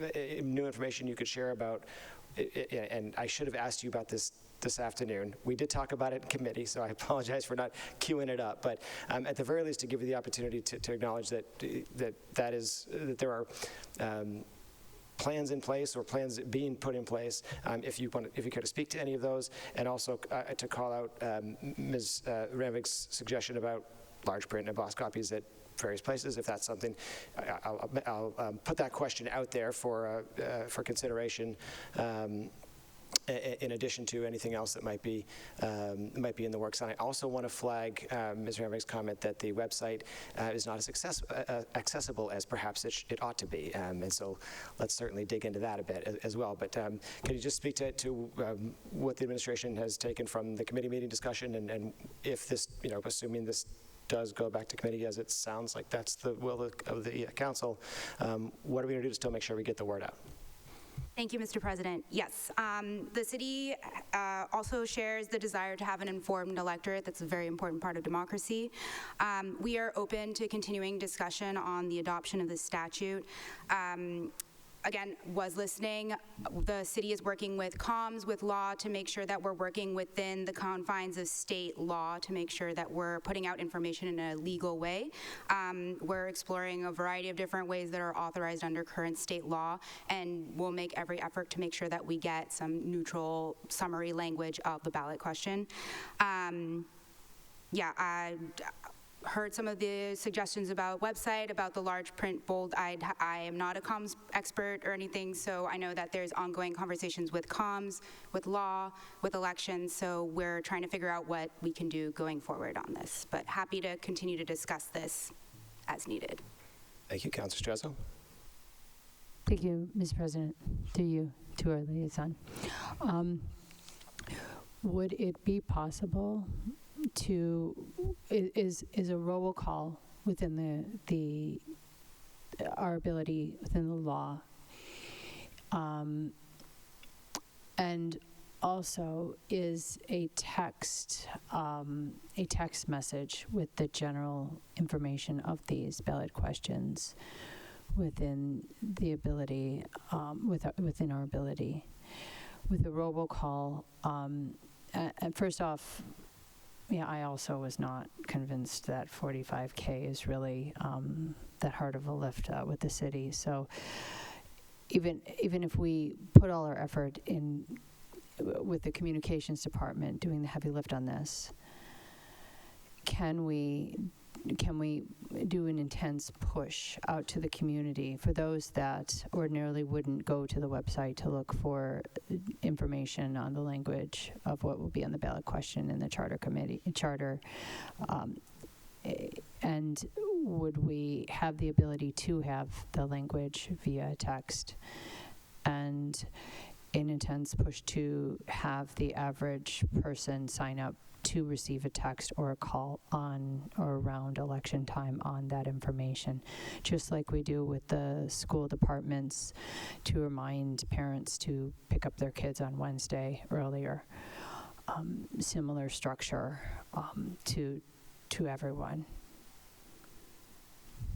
new information you could share about, and I should have asked you about this afternoon. We did talk about it in committee, so I apologize for not queuing it up, but at the very least to give you the opportunity to acknowledge that there are plans in place or plans being put in place, if you care to speak to any of those, and also to call out Ms. Ranovic's suggestion about large print and embossed copies at various places. If that's something, I'll put that question out there for consideration. In addition to anything else that might be in the works. And I also want to flag Ms. Ranovic's comment that the website is not as accessible as perhaps it ought to be. And so let's certainly dig into that a bit as well. But can you just speak to what the administration has taken from the committee meeting discussion, and if this, assuming this does go back to committee, as it sounds like that's the will of the council, what are we going to do to still make sure we get the word out? Thank you, Mr. President. Yes, the city also shares the desire to have an informed electorate. That's a very important part of democracy. We are open to continuing discussion on the adoption of this statute. Again, was listening. The city is working with comms, with law, to make sure that we're working within the confines of state law to make sure that we're putting out information in a legal way. We're exploring a variety of different ways that are authorized under current state law, and we'll make every effort to make sure that we get some neutral summary language of the ballot question. heard some of the suggestions about website, about the large print bold. I am not a comms expert or anything, so I know that there's ongoing conversations with comms, with law, with elections, so we're trying to figure out what we can do going forward on this. But happy to continue to discuss this as needed. Thank you, Councilor Strezzo. Thank you, Mr. President. Through you, to our liaison. Would it be possible to, is a robocall within our ability within the law? And also, is a text message with the general information of these ballot questions within the ability, within our ability? With the robocall, and first off, yeah, I also was not convinced that 45K is really that hard of a lift with the city. So even if we put all our effort in with the communications department doing the heavy lift on this, can we do an intense push out to the community for those that ordinarily wouldn't go to the website to look for information on the language of what will be on the ballot question in the charter committee and would we have the ability to have the language via text and an intense push to have the average person sign up to receive a text or a call on or around election time on that information, just like we do with the school departments to remind parents to pick up their kids on Wednesday earlier. Similar structure to everyone.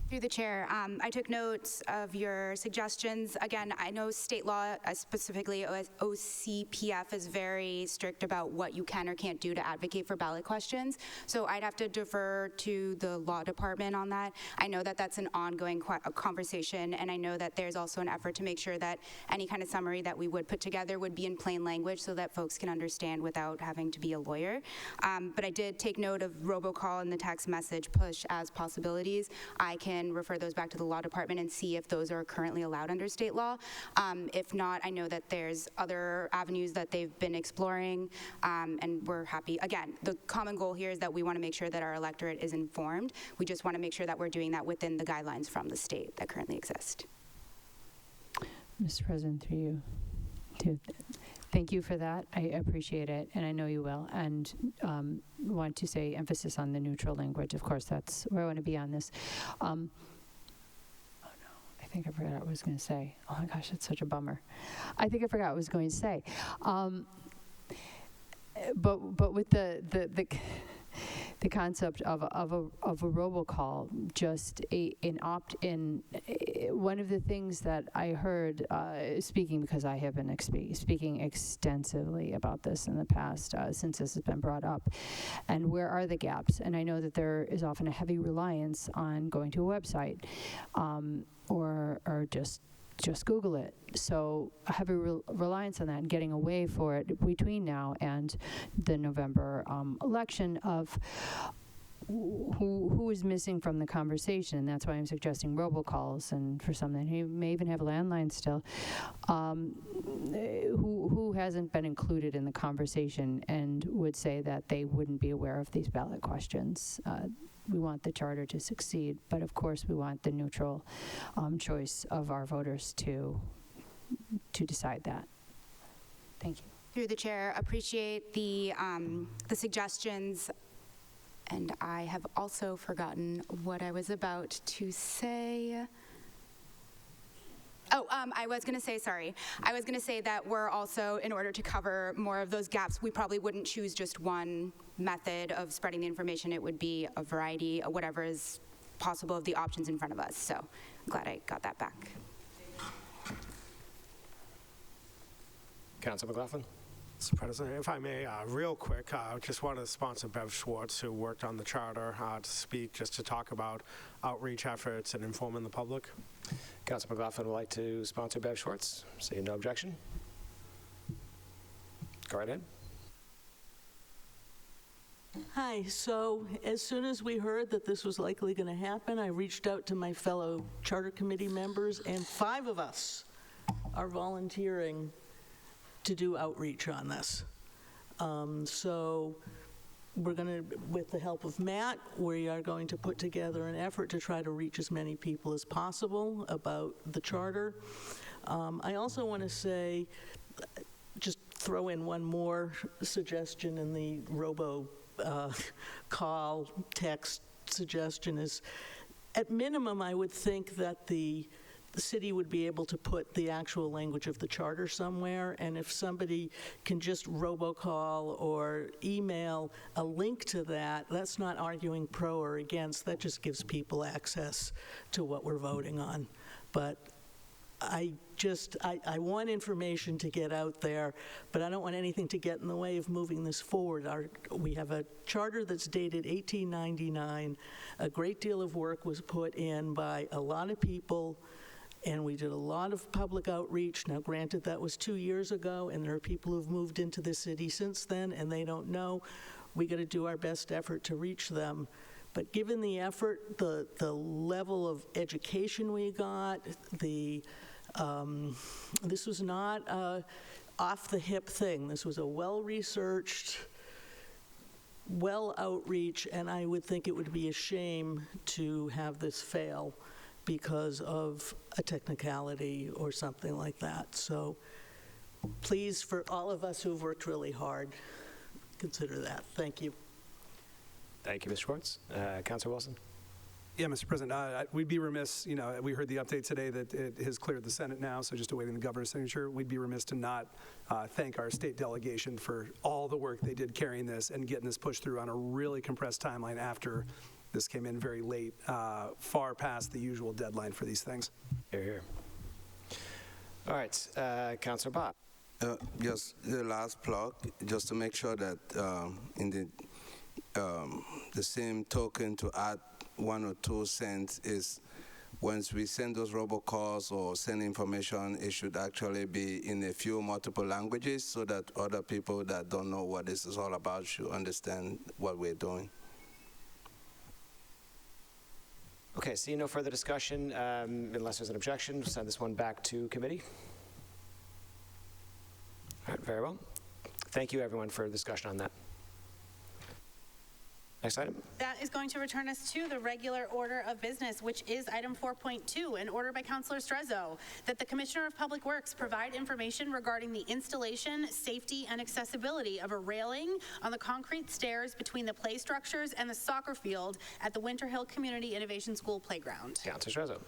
Through the chair, I took notes of your suggestions. Again, I know state law, specifically OCPF, is very strict about what you can or can't do to advocate for ballot questions. So I'd have to defer to the law department on that. I know that that's an ongoing conversation, and I know that there's also an effort to make sure that any kind of summary that we would put together would be in plain language so that folks can understand without having to be a lawyer. But I did take note of robocall and the text message push as possibilities. I can refer those back to the law department and see if those are currently allowed under state law. If not, I know that there's other avenues that they've been exploring, and we're happy. Again, the common goal here is that we want to make sure that our electorate is informed. We just want to make sure that we're doing that within the guidelines from the state that currently exist. Mr. President, through you. Thank you for that. I appreciate it, and I know you will. And want to say emphasis on the neutral language. Of course, that's where I want to be on this. Oh no, I think I forgot what I was going to say. Oh my gosh, it's such a bummer. I think I forgot what I was going to say. But with the concept of a robocall, just an opt-in. One of the things that I heard, speaking because I have been speaking extensively about this in the past since this has been brought up, and where are the gaps? And I know that there is often a heavy reliance on going to a website or just Google it. So a heavy reliance on that and getting away for it between now and the November election of who is missing from the conversation. And that's why I'm suggesting robocalls, and for some, he may even have landlines still, who hasn't been included in the conversation and would say that they wouldn't be aware of these ballot questions. We want the charter to succeed, but of course we want the neutral choice of our voters to decide that. Thank you. Through the chair, appreciate the suggestions, and I have also forgotten what I was about to say. Oh, I was going to say, sorry. I was going to say that we're also, in order to cover more of those gaps, we probably wouldn't choose just one method of spreading the information. It would be a variety of whatever is possible of the options in front of us. So I'm glad I got that back. Councilor McLaughlin. Mr. President, if I may, real quick, I just want to sponsor Bev Schwartz, who worked on the charter, to speak just to talk about outreach efforts and informing the public. Councilor McLaughlin would like to sponsor Bev Schwartz. Seeing no objection. Go right ahead. Hi. So as soon as we heard that this was likely going to happen, I reached out to my fellow Charter Committee members, and 5 of us are volunteering to do outreach on this. So we're going to, with the help of Matt, we are going to put together an effort to try to reach as many people as possible about the charter. I also want to say, just throw in one more suggestion in the call text suggestion is, at minimum, I would think that the city would be able to put the actual language of the charter somewhere, and if somebody can just robocall or email a link to that, that's not arguing pro or against, that just gives people access to what we're voting on. But I want information to get out there, but I don't want anything to get in the way of moving this forward. We have a charter that's dated 1899. A great deal of work was put in by a lot of people, and we did a lot of public outreach. Now, granted, that was 2 years ago, and there are people who've moved into the city since then, and they don't know. We got to do our best effort to reach them. But given the effort, the level of education we got, this was not a off-the-hip thing. This was a well-researched, well-outreach, and I would think it would be a shame to have this fail because of a technicality or something like that. So please, for all of us who've worked really hard, consider that. Thank you. Thank you, Mr. Schwartz. Councilor Wilson? Yeah, Mr. President, we'd be remiss, we heard the update today that it has cleared the Senate now, so just awaiting the governor's signature. We'd be remiss to not thank our state delegation for all the work they did carrying this and getting this pushed through on a really compressed timeline after this came in very late, far past the usual deadline for these things. Hear, hear. All right, Councilor Bob. Just the last plug, just to make sure that in the same token to add 1 or 2 cents is once we send those robocalls or send information, it should actually be in a few multiple languages so that other people that don't know what this is all about should understand what we're doing. Okay, seeing no further discussion, unless there's an objection, send this one back to committee. All right, very well. Thank you, everyone, for the discussion on that. Next item. That is going to return us to the regular order of business, which is item 4.2, an order by Councilor Strezzo that the Commissioner of Public Works provide information regarding the installation, safety, and accessibility of a railing on the concrete stairs between the play structures and the soccer field at the Winter Hill Community Innovation School playground. Councilor Strezzo.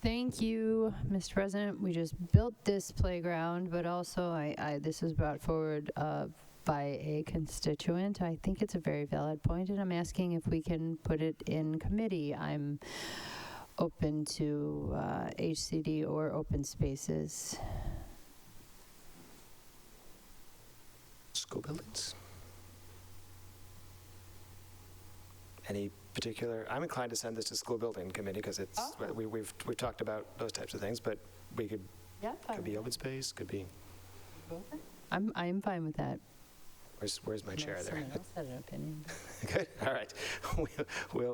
Thank you, Mr. President. We just built this playground, but also this was brought forward by a constituent. I think it's a very valid point, and I'm asking if we can put it in committee. I'm open to HCD or open spaces. School buildings. Any particular? I'm inclined to send this to school building committee because it's we've talked about those types of things, but we could could be open space, could be. I'm fine with that. Where's my chair there? Someone else had an opinion. Good. All right.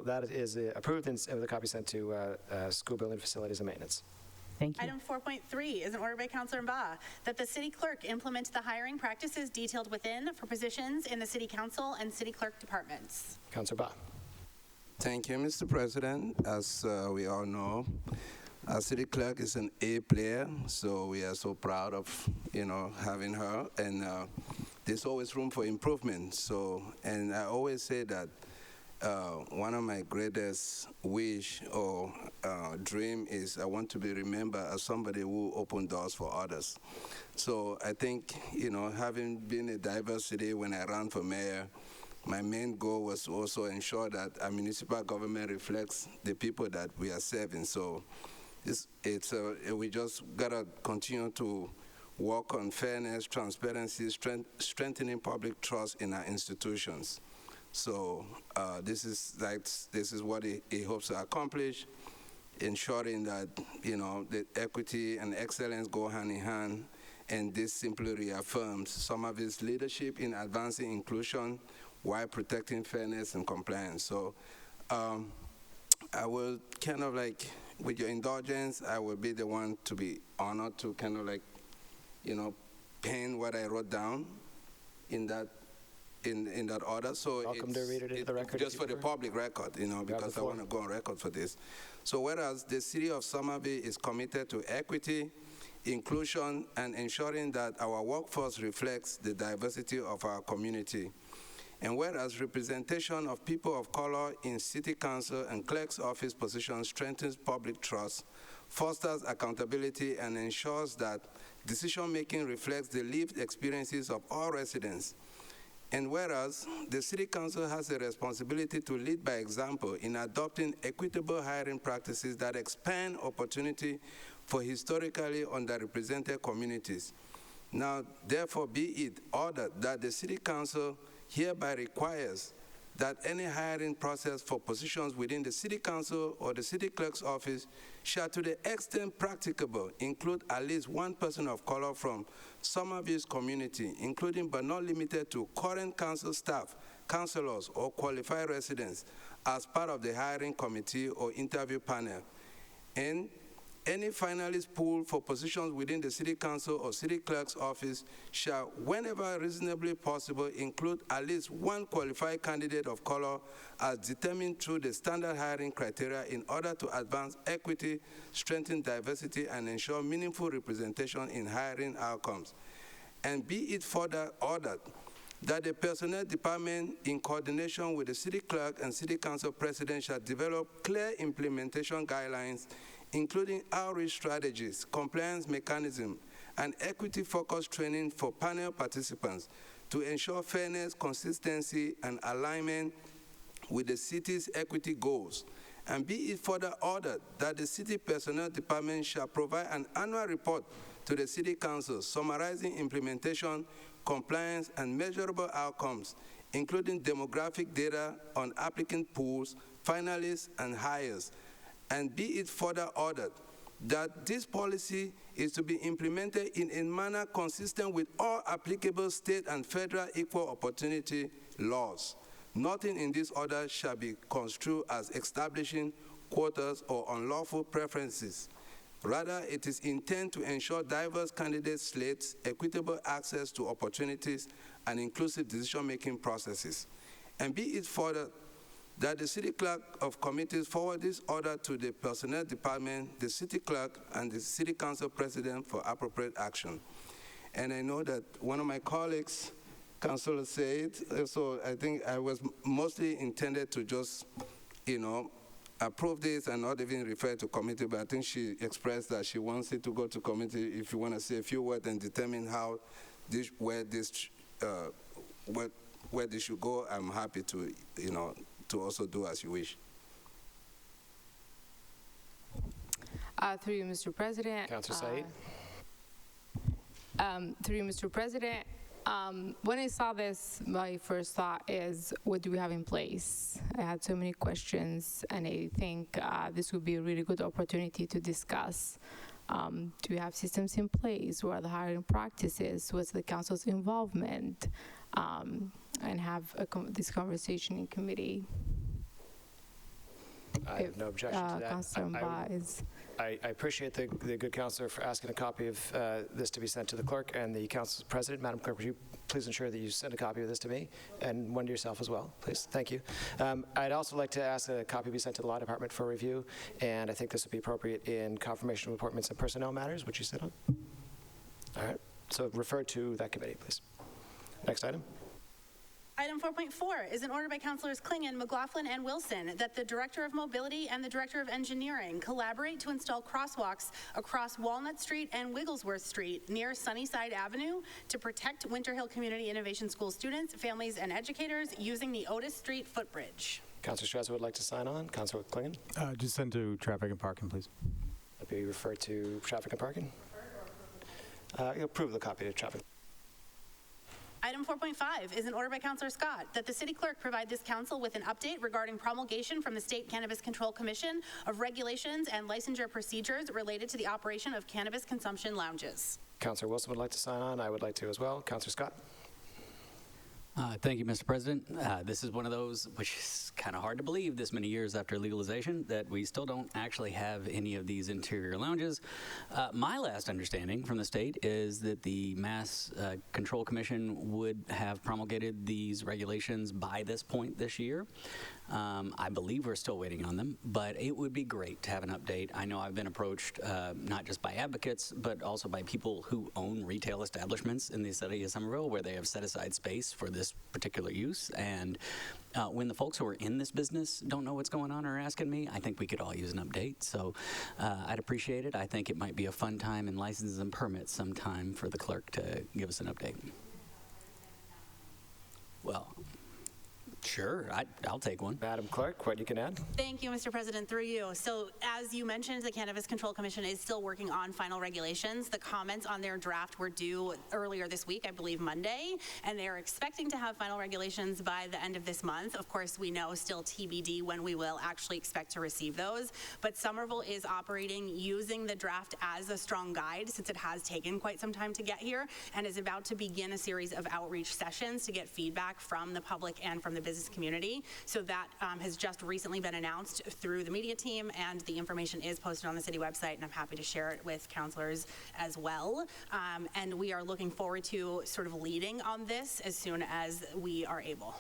That is approved and with a copy sent to School Building Facilities and Maintenance. Thank you. Item 4.3 is an order by Councilor Mba that the city clerk implement the hiring practices detailed within for positions in the city council and city clerk departments. Councilor Mba. Thank you, Mr. President. As we all know, our city clerk is an A player, so we are so proud of having her, and there's always room for improvement. So, and I always say that one of my greatest wish or dream is I want to be remembered as somebody who opened doors for others. So I think, having been a diverse city when I ran for mayor, my main goal was also ensure that our municipal government reflects the people that we are serving. So we just gotta continue to work on fairness, transparency, strengthening public trust in our institutions. So this is what he hopes to accomplish, ensuring that the equity and excellence go hand in hand, and this simply reaffirms some of his leadership in advancing inclusion while protecting fairness and compliance. So I will kind of like, with your indulgence, I will be the one to be honored to kind of like, pen what I wrote down in that order. So Welcome to read it into the record. just if for you the prefer. public record, because I floor. want to go on record for this. So whereas the city of Somerville is committed to equity, inclusion, and ensuring that our workforce reflects the diversity of our community. And whereas representation of people of color in city council and clerk's office positions strengthens public trust, fosters accountability, and ensures that decision-making reflects the lived experiences of all residents. And whereas the City Council has a responsibility to lead by example in adopting equitable hiring practices that expand opportunity for historically underrepresented communities. Now, therefore, be it ordered that the City Council hereby requires that any hiring process for positions within the City Council or the City Clerk's office shall, to the extent practicable, include at least one person of color from Somerville's community, including but not limited to current council staff, councilors, or qualified residents as part of the hiring committee or interview panel. And any finalist pool for positions within the City Council or City Clerk's office shall, whenever reasonably possible, include at least one qualified candidate of color as determined through the standard hiring criteria in order to advance equity, strengthen diversity, and ensure meaningful representation in hiring outcomes. And be it further ordered that the Personnel Department, in coordination with the City Clerk and City Council President, shall develop clear implementation guidelines, including outreach strategies, compliance mechanism, and equity-focused training for panel participants to ensure fairness, consistency, and alignment with the city's equity goals. And be it further ordered that the City Personnel Department shall provide an annual report to the City Council summarizing implementation, compliance, and measurable outcomes, including demographic data on applicant pools, finalists, and hires. And be it further ordered that this policy is to be implemented in a manner consistent with all applicable state and federal equal opportunity laws. Nothing in this order shall be construed as establishing quotas or unlawful preferences. Rather, it is intended to ensure diverse candidate slates, equitable access to opportunities, and inclusive decision-making processes. And be it further that the City Clerk of Committees forward this order to the Personnel Department, the City Clerk, and the City Council President for appropriate action. And I know that one of my colleagues, Councilor, said, so I think I was mostly intended to just, approve this and not even refer to committee, but I think she expressed that she wants it to go to committee. If you want to say a few words and determine how where this should go, I'm happy to, to also do as you wish. Through you, Mr. President. Councilor Said. Through you, Mr. President. When I saw this, my first thought is, what do we have in place? I had so many questions, and I think this would be a really good opportunity to discuss. Do we have systems in place? What are the hiring practices? What's the council's involvement? And have this conversation in committee. I have no objection to that. Councilor Mbaz. I appreciate the good councilor for asking a copy of this to be sent to the clerk and the council's president. Madam Clerk, would you please ensure that you send a copy of this to me and one to yourself as well, please? Thank you. I'd also like to ask a copy be sent to the Law Department for review, and I think this would be appropriate in confirmation of appointments and personnel matters, which you sit on. All right, so refer to that committee, please. Next item. Item 4.4 is an order by Councilors Klingon, McLaughlin, and Wilson that the Director of Mobility and the Director of Engineering collaborate to install crosswalks across Walnut Street and Wigglesworth Street near Sunnyside Avenue to protect Winter Hill Community Innovation School students, families, and educators using the Otis Street footbridge. Councilor Strezza would like to sign on. Councilor Klingon. Just send to traffic and parking, please. That'd be referred to traffic and parking. You'll approve the copy to traffic. Item 4.5 is an order by Councilor Scott that the city clerk provide this council with an update regarding promulgation from the State Cannabis Control Commission of regulations and licensure procedures related to the operation of cannabis consumption lounges. Councilor Wilson would like to sign on. I would like to as well. Councilor Scott. Thank you, Mr. President. This is one of those, which is kind of hard to believe this many years after legalization, that we still don't actually have any of these interior lounges. My last understanding from the state is that the Mass Control Commission would have promulgated these regulations by this point this year. I believe we're still waiting on them, but it would be great to have an update. I know I've been approached not just by advocates, but also by people who own retail establishments in the city of Somerville where they have set aside space for this particular use. And when the folks who are in this business don't know what's going on or are asking me, I think we could all use an update. So I'd appreciate it. I think it might be a fun time in licenses and permits sometime for the clerk to give us an update. Well, sure, I'll take one. Madam Clerk, what you can add? Thank you, Mr. President, through you. So as you mentioned, the Cannabis Control Commission is still working on final regulations. The comments on their draft were due earlier this week, I believe Monday, and they're expecting to have final regulations by the end of this month. Of course, we know still TBD when we will actually expect to receive those, but Somerville is operating using the draft as a strong guide since it has taken quite some time to get here and is about to begin a series of outreach sessions to get feedback from the public and from the business community. So that has just recently been announced through the media team, and the information is posted on the city website, and I'm happy to share it with councilors as well. And we are looking forward to sort of leading on this as soon as we are able.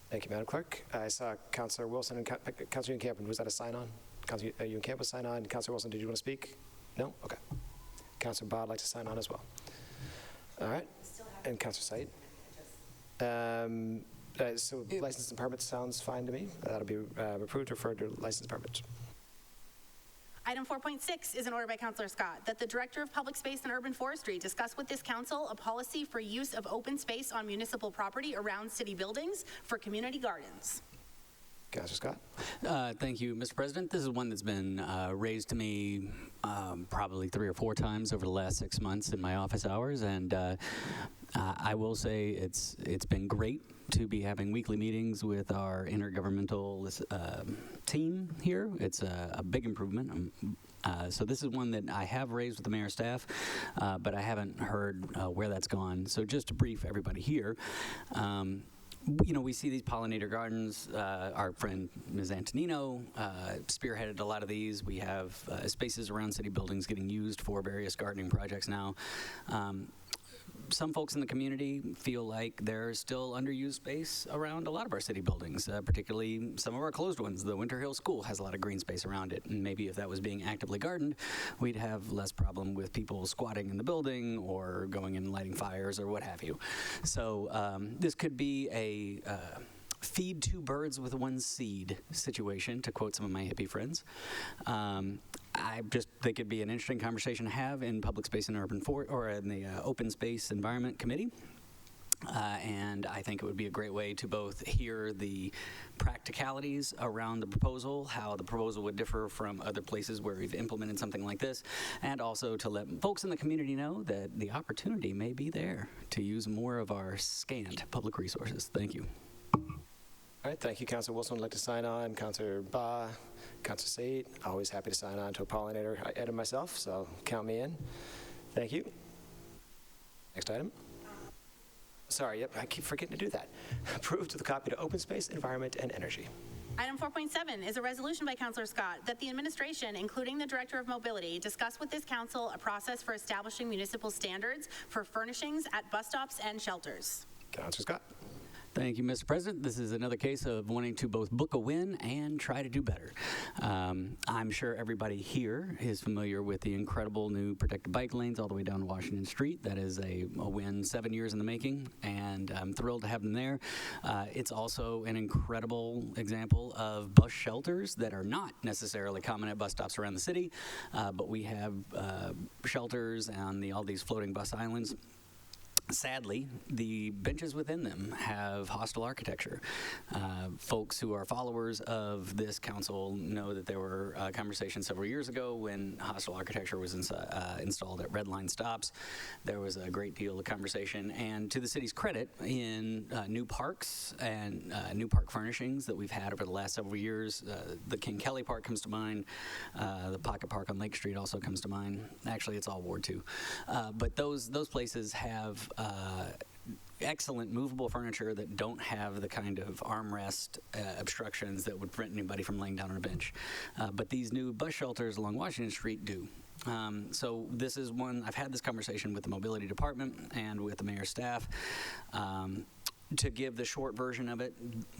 Thank you, Madam Clerk. I saw Councilor Wilson and Councilor Uncamp. Was that a sign-on? Councilor Uncamp was sign-on. Councilor Wilson, did you want to speak? No? Okay. Councilor Bod would like to sign on as well. All right. And Councilor Said. So license and permits sounds fine to me. That'll be approved, referred to license permits. Item 4.6 is an order by Councilor Scott that the Director of Public Space and Urban Forestry discuss with this council a policy for use of open space on municipal property around city buildings for community gardens. Councilor Scott. Thank you, Mr. President. This is one that's been raised to me probably 3 or 4 times over the last 6 months in my office hours, and I will say it's been great to be having weekly meetings with our intergovernmental team here. It's a big improvement. So this is one that I have raised with the mayor's staff, but I haven't heard where that's gone. So just to brief everybody here, you know, we see these pollinator gardens. Our friend Ms. Antonino spearheaded a lot of these. We have spaces around city buildings getting used for various gardening projects now. Some folks in the community feel like there's still underused space around a lot of our city buildings, particularly some of our closed ones. The Winter Hill School has a lot of green space around it, and maybe if that was being actively gardened, we'd have less problem with people squatting in the building or going and lighting fires or what have you. So this could be a feed 2 birds with 1 seed situation, to quote some of my hippie friends. I just think it'd be an interesting conversation to have in Public Space and Urban or in the Open Space Environment Committee. And I think it would be a great way to both hear the practicalities around the proposal, how the proposal would differ from other places where we've implemented something like this, and also to let folks in the community know that the opportunity may be there to use more of our scant public resources. Thank you. All right, thank you, Councilor Wilson. Would like to sign on. Councilor Ba, Councilor Said, always happy to sign on to a pollinator item myself, so count me in. Thank you. Next item. Sorry, yep, I keep forgetting to do that. Approved with a copy to Open Space, Environment, and Energy. Item 4.7 is a resolution by Councilor Scott that the administration, including the Director of Mobility, discuss with this council a process for establishing municipal standards for furnishings at bus stops and shelters. Councilor Scott. Thank you, Mr. President. This is another case of wanting to both book a win and try to do better. I'm sure everybody here is familiar with the incredible new protected bike lanes all the way down Washington Street. That is a win 7 years in the making, and I'm thrilled to have them there. It's also an incredible example of bus shelters that are not necessarily common at bus stops around the city, but we have shelters on all these floating bus islands. Sadly, the benches within them have hostile architecture. Folks who are followers of this council know that there were conversations several years ago when hostile architecture was installed at red line stops. There was a great deal of conversation, and to the city's credit, in new parks and new park furnishings that we've had over the last several years, the King Kelly Park comes to mind, the Pocket Park on Lake Street also comes to mind. Actually, it's all Ward 2. But those places have excellent movable furniture that don't have the kind of armrest obstructions that would prevent anybody from laying down on a bench. But these new bus shelters along Washington Street do. So this is one, I've had this conversation with the mobility department and with the mayor's staff. To give the short version of it,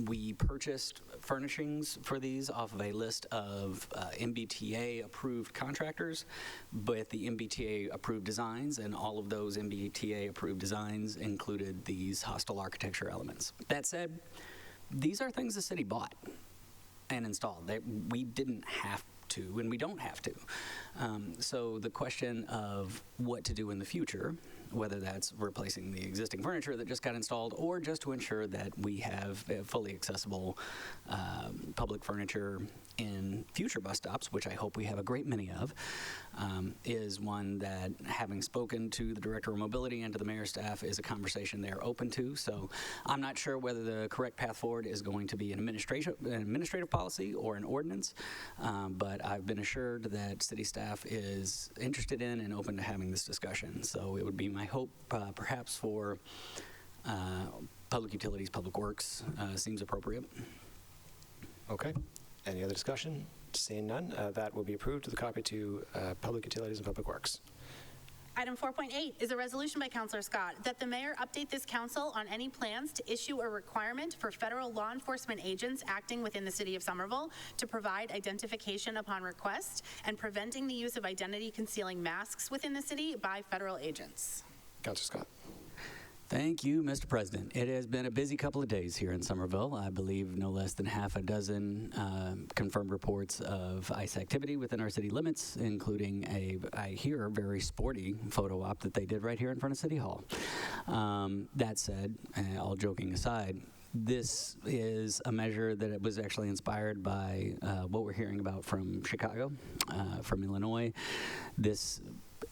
we purchased furnishings for these off of a list of MBTA-approved contractors, but the MBTA-approved designs, and all of those MBTA-approved designs included these hostile architecture elements. That said, these are things the city bought and installed. We didn't have to, and we don't have to. So the question of what to do in the future, whether that's replacing the existing furniture that just got installed or just to ensure that we have fully accessible public furniture in future bus stops, which I hope we have a great many of, is one that, having spoken to the Director of Mobility and to the mayor's staff, is a conversation they're open to. So I'm not sure whether the correct path forward is going to be an administrative policy or an ordinance, but I've been assured that city staff is interested in and open to having this discussion. So it would be my hope, perhaps for Public Utilities, Public Works, seems appropriate. Okay. Any other discussion? Seeing none, that will be approved with a copy to Public Utilities and Public Works. Item 4.8 is a resolution by Councilor Scott that the mayor update this council on any plans to issue a requirement for federal law enforcement agents acting within the city of Somerville to provide identification upon request and preventing the use of identity concealing masks within the city by federal agents. Councilor Scott. Thank you, Mr. President. It has been a busy couple of days here in Somerville. I believe no less than half a dozen confirmed reports of ICE activity within our city limits, including I hear, very sporty photo op that they did right here in front of City Hall. That said, all joking aside, this is a measure that it was actually inspired by what we're hearing about from Chicago, from Illinois. This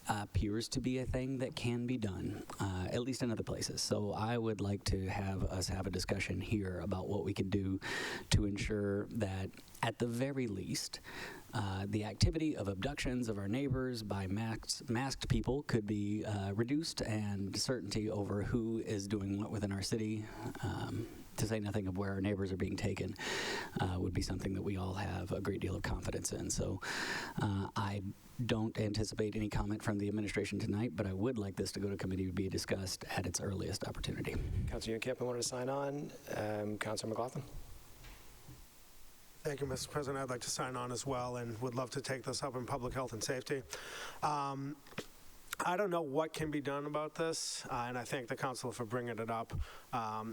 appears to be a thing that can be done, at least in other places. So I would like to have us have a discussion here about what we can do to ensure that, at the very least, the activity of abductions of our neighbors by masked people could be reduced, and certainty over who is doing what within our city, to say nothing of where our neighbors are being taken, would be something that we all have a great deal of confidence in. So I don't anticipate any comment from the administration tonight, but I would like this to go to committee to be discussed at its earliest opportunity. Councilor Camp, I wanted to sign on. Councilor McLaughlin. Thank you, Mr. President. I'd like to sign on as well and would love to take this up in public health and safety. I don't know what can be done about this, and I thank the council for bringing it up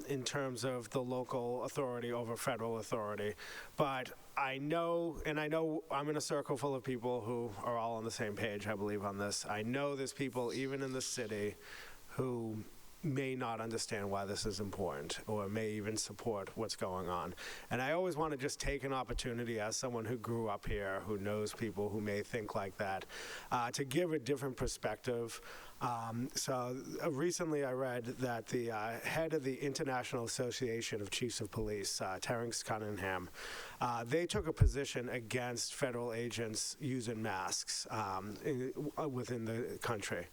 in terms of the local authority over federal authority. But I know I'm in a circle full of people who are all on the same page, I believe, on this. I know there's people, even in the city, who may not understand why this is important or may even support what's going on. And I always want to just take an opportunity as someone who grew up here, who knows people who may think like that, to give a different perspective. So recently I read that the head of the International Association of Chiefs of Police, Terence Cunningham, they took a position against federal agents using masks within the country.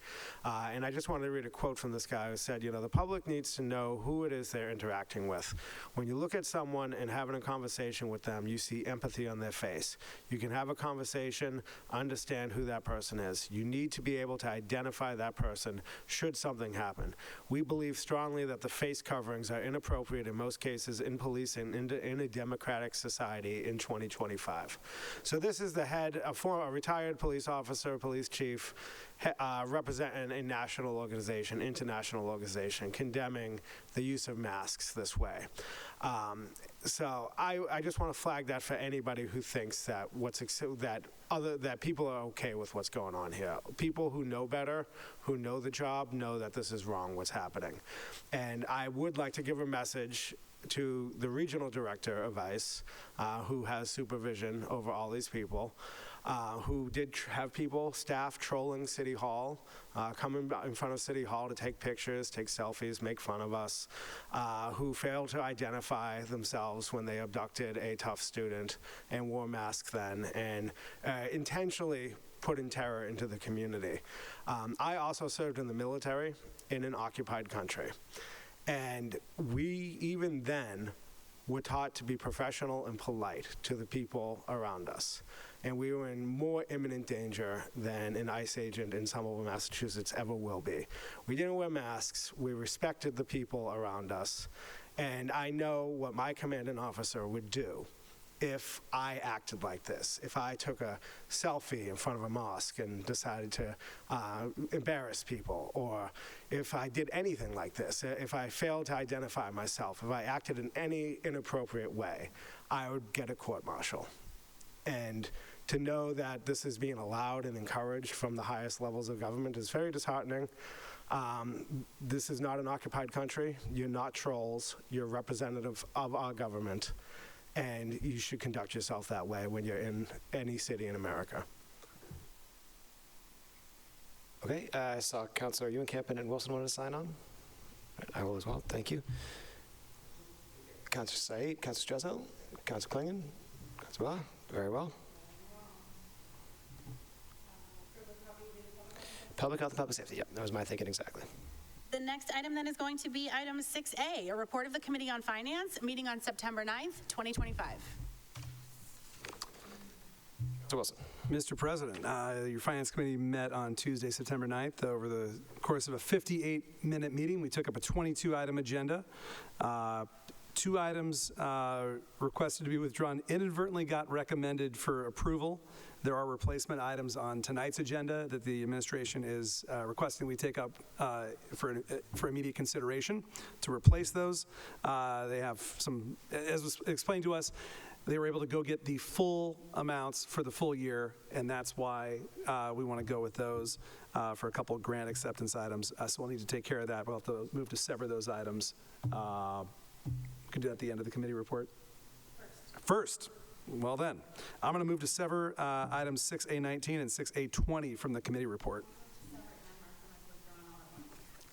And I just wanted to read a quote from this guy who said, the public needs to know who it is they're interacting with. When you look at someone and having a conversation with them, you see empathy on their face. You can have a conversation, understand who that person is. You need to be able to identify that person should something happen. We believe strongly that the face coverings are inappropriate in most cases in policing in a democratic society in 2025. So this is the head, a retired police officer, police chief, representing a national organization, international organization, condemning the use of masks this way. So I just want to flag that for anybody who thinks that that people are okay with what's going on here. People who know better, who know the job, know that this is wrong, what's happening. And I would like to give a message to the regional director of ICE, who has supervision over all these people, who did have staff trolling City Hall, coming in front of City Hall to take pictures, take selfies, make fun of us, who failed to identify themselves when they abducted a tough student and wore masks then, and intentionally put in terror into the community. I also served in the military in an occupied country. And we, even then, were taught to be professional and polite to the people around us. And we were in more imminent danger than an ICE agent in Somerville, Massachusetts ever will be. We didn't wear masks. We respected the people around us. And I know what my commanding officer would do if I acted like this, if I took a selfie in front of a mosque and decided to embarrass people, or if I did anything like this, if I failed to identify myself, if I acted in any inappropriate way, I would get a court-martial. And to know that this is being allowed and encouraged from the highest levels of government is very disheartening. This is not an occupied country. You're not trolls. You're representative of our government. And you should conduct yourself that way when you're in any city in America. Okay, I saw Councilor Ewan-Campen and Wilson wanted to sign on. I will as well, thank you. Councilor Said, Councilor Strezzo, Councilor Klingon, Councilor Ba, very well. Public health and public safety, yep, that was my thinking exactly. The next item then is going to be item 6A, a report of the Committee on Finance, meeting on September 9th, 2025. Mr. Wilson. Mr. President, your Finance Committee met on Tuesday, September 9th. Over the course of a 58-minute meeting, we took up a 22-item agenda. 2 items requested to be withdrawn inadvertently got recommended for approval. There are replacement items on tonight's agenda that the administration is requesting we take up for immediate consideration to replace those. They have some, as was explained to us, they were able to go get the full amounts for the full year, and that's why we want to go with those for a couple of grant acceptance items. So we'll need to take care of that. We'll have to move to sever those items. We can do that at the end of the committee report. First. Well then, I'm going to move to sever items 6A19 and 6A20 from the committee report.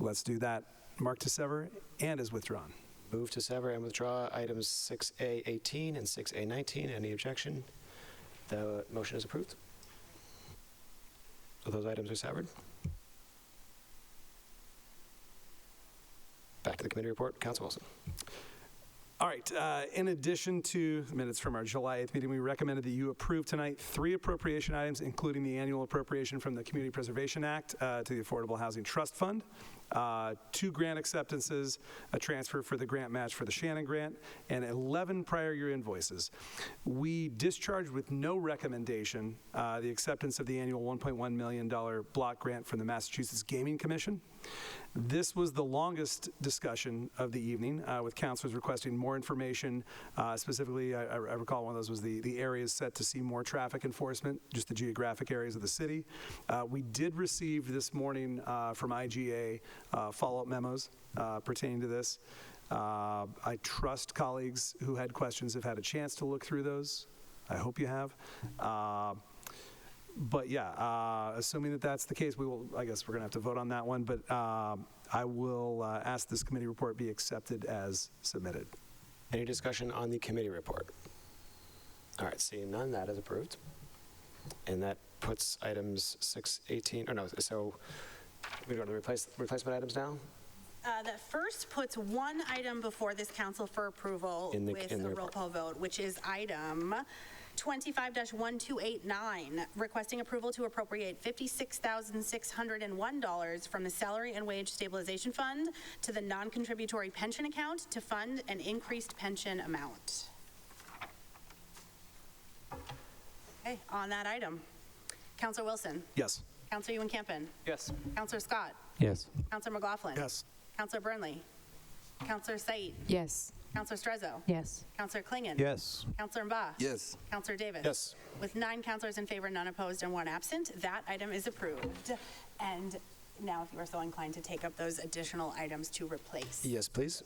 Let's do that. Mark to sever and is withdrawn. Move to sever and withdraw items 6A18 and 6A19. Any objection? The motion is approved. So those items are severed. Back to the committee report. Councilor Wilson. All right, in addition to the minutes from our July 8th meeting, we recommended that you approve tonight 3 appropriation items, including the annual appropriation from the Community Preservation Act to the Affordable Housing Trust Fund, 2 grant acceptances, a transfer for the grant match for the Shannon Grant, and 11 prior year invoices. We discharged with no recommendation the acceptance of the annual $1.1 million block grant from the Massachusetts Gaming Commission. This was the longest discussion of the evening, with councilors requesting more information. Specifically, I recall one of those was the areas set to see more traffic enforcement, just the geographic areas of the city. We did receive this morning from IGA follow-up memos pertaining to this. I trust colleagues who had questions have had a chance to look through those. I hope you have. But yeah, assuming that that's the case, we will. I guess we're going to have to vote on that one. But I will ask this committee report be accepted as submitted. Any discussion on the committee report? All right, seeing none, that is approved. And that puts items 618. Oh no, so we go to the replacement items now. That first puts one item before this council for approval with a roll call vote, which is item 25-1289, requesting approval to appropriate $56,601 from the Salary and Wage Stabilization Fund to the non-contributory pension account to fund an increased pension amount. Okay, on that item, Councilor Wilson. Yes. Councilor Ewan-Campen. Yes. Councilor Scott. Yes. Councilor McLaughlin. Yes. Councilor Burnley. Councilor Said. Yes. Councilor Strezzo. Yes. Councilor Klingon. Yes. Councilor Mba. Yes. Councilor Davis. Yes. With 9 councilors in favor, none opposed, and 1 absent, that item is approved. And now, if you are so inclined to take up those additional items to replace. Yes, please.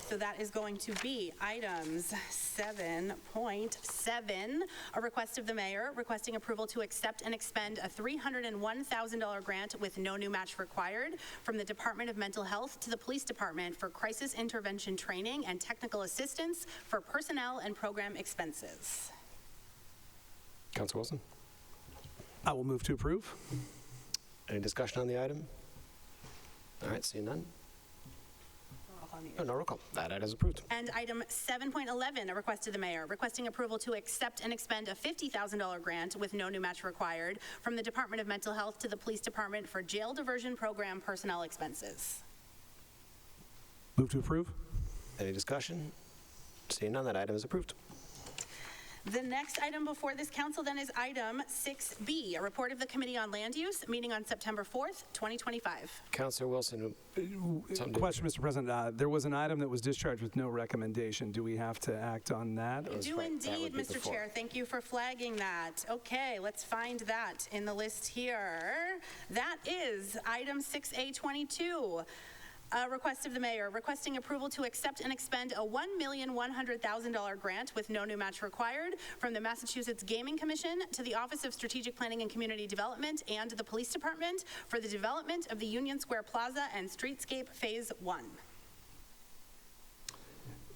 So that is going to be items 7.7, a request of the mayor requesting approval to accept and expend a $301,000 grant with no new match required from the Department of Mental Health to the Police Department for crisis intervention training and technical assistance for personnel and program expenses. Councilor Wilson. I will move to approve. Any discussion on the item? All right, seeing none. call needed. Oh, no roll call. That item is approved. And item 7.11, a request of the mayor, requesting approval to accept and expend a $50,000 grant with no new match required from the Department of Mental Health to the Police Department for jail diversion program personnel expenses. Move to approve. Any discussion? Seeing none, that item is approved. The next item before this council then is item 6B, a report of the Committee on Land Use, meeting on September 4th, 2025. Councilor Wilson. Question, Mr. President. There was an item that was discharged with no recommendation. Do we have to act on that? You do indeed, Mr. Chair. Thank you for flagging that. Okay, let's find that in the list here. That is item 6A22. A request of the mayor requesting approval to accept and expend a $1,100,000 grant with no new match required from the Massachusetts Gaming Commission to the Office of Strategic Planning and Community Development and the Police Department for the development of the Union Square Plaza and Streetscape Phase 1.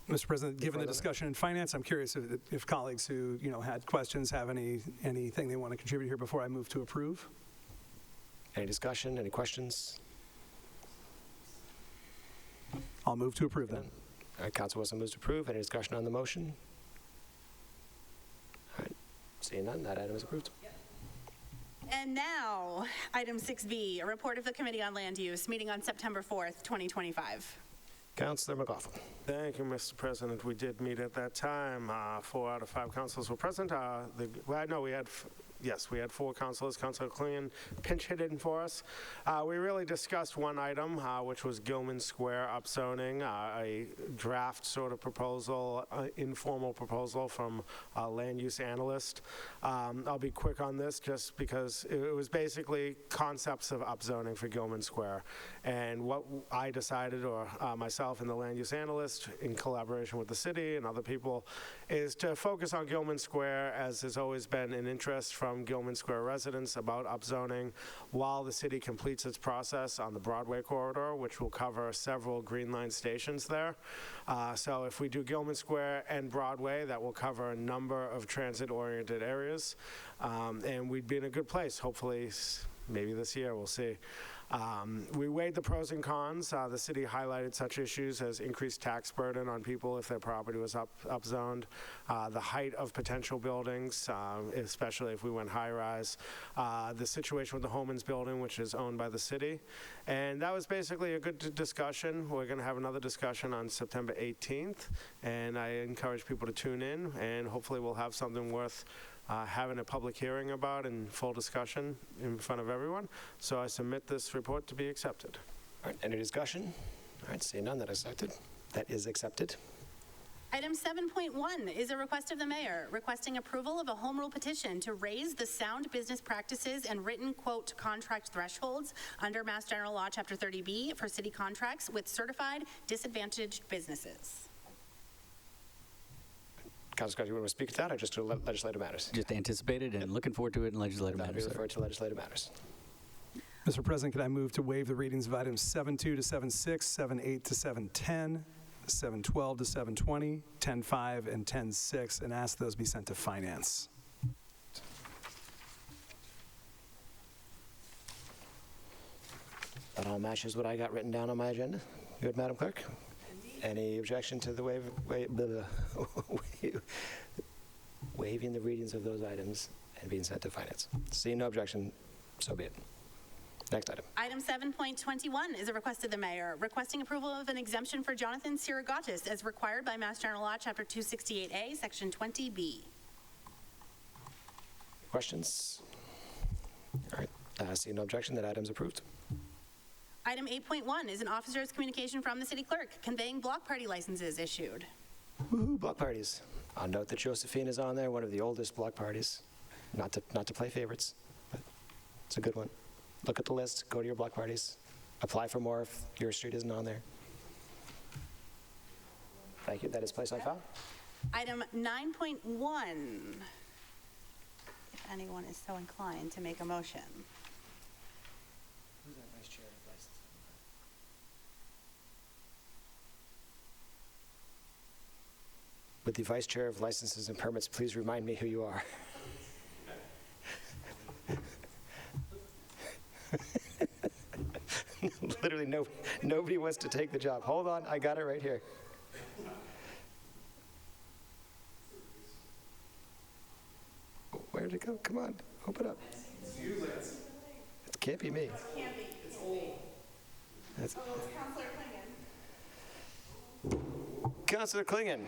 Mr. President, given the discussion in finance, I'm curious if colleagues who had questions have anything they want to contribute here before I move to approve. Any discussion? Any questions? I'll move to approve then. All right, Councilor Wilson moves to approve. Any discussion on the motion? All right, seeing none, that item is approved. And now, item 6B, a report of the Committee on Land Use, meeting on September 4th, 2025. Councilor McLaughlin. Thank you, Mr. President. We did meet at that time. 4 out of 5 councilors were present. We had 4 councilors. Councilor Clean pinch hitting for us. We really discussed one item, which was Gilman Square upzoning, a draft sort of proposal, informal proposal from a land use analyst. I'll be quick on this just because it was basically concepts of upzoning for Gilman Square. And what I decided, or myself and the land use analyst, in collaboration with the city and other people, is to focus on Gilman Square, as has always been an interest from Gilman Square residents about upzoning, while the city completes its process on the Broadway corridor, which will cover several Green Line stations there. So if we do Gilman Square and Broadway, that will cover a number of transit-oriented areas, and we'd be in a good place, hopefully, maybe this year, we'll see. We weighed the pros and cons. The city highlighted such issues as increased tax burden on people if their property was upzoned, the height of potential buildings, especially if we went high-rise, the situation with the Homans building, which is owned by the city. And that was basically a good discussion. We're going to have another discussion on September 18th, and I encourage people to tune in, and hopefully we'll have something worth having a public hearing about and full discussion in front of everyone. So I submit this report to be accepted. All right, any discussion? All right, seeing none, that is accepted. Item 7.1 is a request of the mayor requesting approval of a home rule petition to raise the sound business practices and written quote contract thresholds under Mass General Law, Chapter 30B for city contracts with certified disadvantaged businesses. Councilor Scott, you want to speak to that or just to legislative matters? Just anticipated and looking forward to it in legislative That'll matters. be referred to legislative matters. Mr. President, could I move to waive the readings of items 7.2 to 7.6, 7.8 to 7.10, 7.12 to 7.20, 10.5, and 10.6, and ask those be sent to finance? That all matches what I got written down on my agenda. Good, Madam Clerk? Any objection to the waiving the readings of those items and being sent to finance? Seeing no objection, so be it. Next item. Item 7.21 is a request of the mayor requesting approval of an exemption for Jonathan Sirigatis as required by Mass General Law, Chapter 268A, Section 20B. Questions? All right. Seeing no objection, that item is approved. Item 8.1 is an officer's communication from the city clerk conveying block party licenses issued. Woohoo, block parties. I'll note that Josephine is on there, one of the oldest block parties. Not to play favorites, but it's a good one. Look at the list, go to your block parties, apply for more if your street isn't on there. Thank you, that is placed on file. Item 9.1, if anyone is so inclined to make a motion. Who's our vice chair of license? Would the vice chair of licenses and permits please remind me who you are? Literally, nobody wants to take the job. Hold on, I got it right here. Where'd it go? Come on, open up. It can't be me. It's old. That's Councilor Klingon. Councilor Klingon.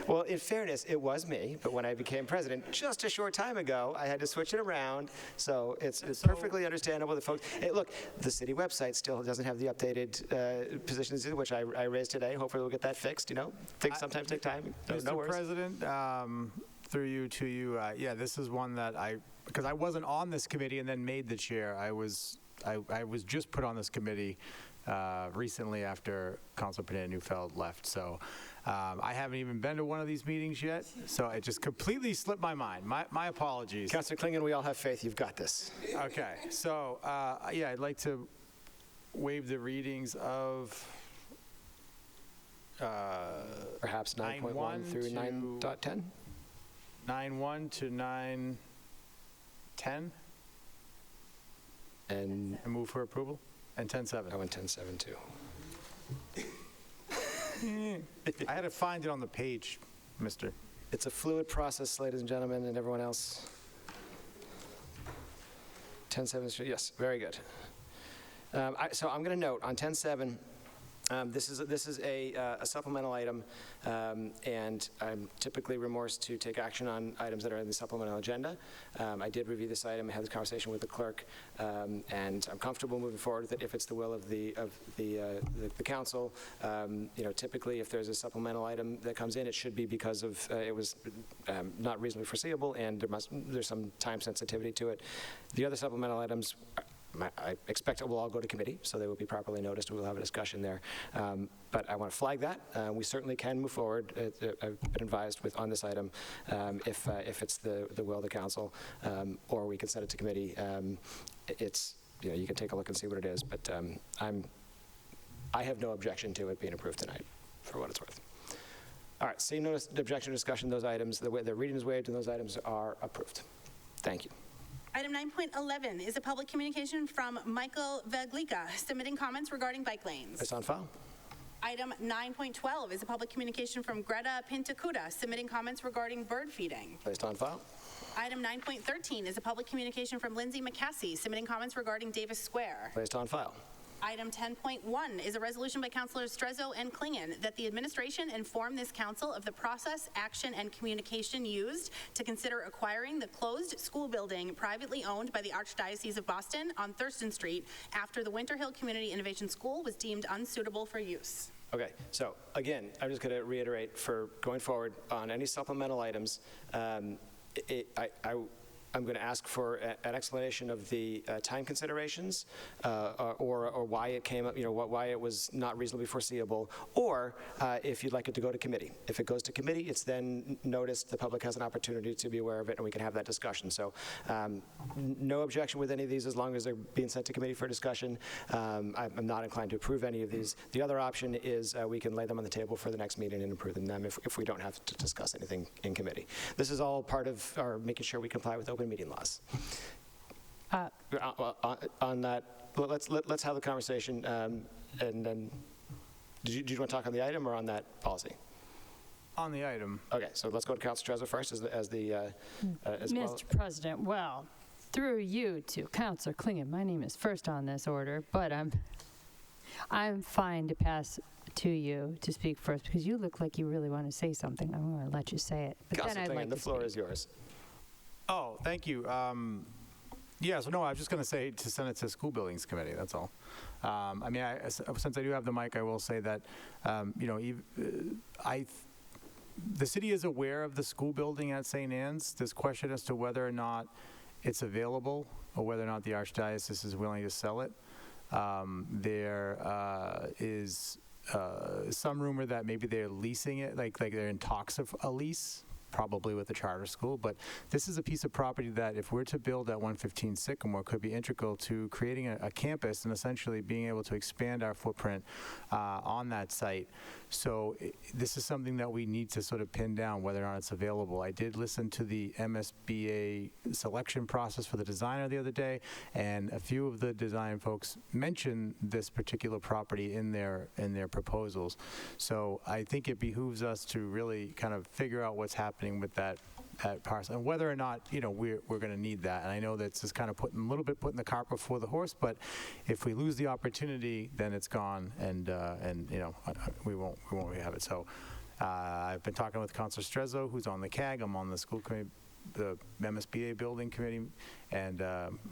Well, in fairness, it was me, but when I became president just a short time ago, I had to switch it around. So it's perfectly understandable that folks. Hey, look, the city website still doesn't have the updated positions, which I raised today. Hopefully, we'll get that fixed. You know, things sometimes take time. No Mr. worries. President, through you to you, yeah, this is one that because I wasn't on this committee and then made the chair. I was just put on this committee recently after Councilor Pineda-Neufeld left. So I haven't even been to one of these meetings yet. So it just completely slipped my mind. My apologies. Councilor Klingon, we all have faith. You've got this. Okay. So yeah, I'd like to waive the readings of perhaps 9.1 through 9.10. 9.1 to 9.10. And move for approval. And 10.7. Oh, and 10.7 too. I had to find it on the page, mister. It's a fluid process, ladies and gentlemen, and everyone else. 10.7, yes, very good. So I'm going to note on 10.7, this is a supplemental item, and I'm typically remorse to take action on items that are in the supplemental agenda. I did review this item, I had this conversation with the clerk, and I'm comfortable moving forward with it if it's the will of the council. You know, typically if there's a supplemental item that comes in, it should be because of it was not reasonably foreseeable, and there's some time sensitivity to it. The other supplemental items, I expect it will all go to committee, so they will be properly noticed. We'll have a discussion there. But I want to flag that. We certainly can move forward. I've been advised on this item if it's the will of the council, or we can send it to committee. It's, you know, you can take a look and see what it is. But I have no objection to it being approved tonight, for what it's worth. All right. Seeing no objection to discussion, those items, the reading is waived, and those items are approved. Thank you. Item 9.11 is a public communication from Michael Vaglica submitting comments regarding bike lanes. It's on file. Item 9.12 is a public communication from Greta Pintacuda submitting comments regarding bird feeding. Placed on file. Item 9.13 is a public communication from Lindsay McCaskey submitting comments regarding Davis Square. Placed on file. Item 10.1 is a resolution by Councilors Strezzo and Klingon that the administration inform this council of the process, action, and communication used to consider acquiring the closed school building privately owned by the Archdiocese of Boston on Thurston Street after the Winter Hill Community Innovation School was deemed unsuitable for use. Okay, so again, I'm just going to reiterate for going forward on any supplemental items, I'm going to ask for an explanation of the time considerations or why it came up, you know, why it was not reasonably foreseeable, or if you'd like it to go to committee. If it goes to committee, it's then noticed, the public has an opportunity to be aware of it, and we can have that discussion. So no objection with any of these as long as they're being sent to committee for discussion. I'm not inclined to approve any of these. The other option is we can lay them on the table for the next meeting and approve them if we don't have to discuss anything in committee. This is all part of our making sure we comply with open meeting laws. On that, let's have the conversation, and then, do you want to talk on the item or on that policy? On the item. Okay, so let's go to Councilor Strezzo first as well. Mr. President, well, through you to Councilor Klingon, my name is first on this order, but I'm fine to pass to you to speak first because you look like you really want to say something. I'm going to let you say it. But Councilor then I'd Klingon, like the to floor speak. is yours. Oh, thank you. Yeah, so no, I was just going to say to send it to School Buildings Committee, that's all. I mean, since I do have the mic, I will say that, you know, the city is aware of the school building at St. Anne's. There's question as to whether or not it's available or whether or not the Archdiocese is willing to sell it. There is some rumor that maybe they're leasing it, like they're in talks of a lease, probably with the charter school, but this is a piece of property that if we're to build at 115 Sycamore could be integral to creating a campus and essentially being able to expand our footprint on that site. So this is something that we need to sort of pin down whether or not it's available. I did listen to the MSBA selection process for the designer the other day, and a few of the design folks mentioned this particular property in their proposals. So I think it behooves us to really kind of figure out what's happening with that parcel and whether or not, you know, we're going to need that. And I know that's just kind of putting the cart before the horse, but if we lose the opportunity, then it's gone, and you know, we won't have it. So I've been talking with Councilor Strezzo, who's on the CAG. I'm on the school committee, the MSBA building committee, and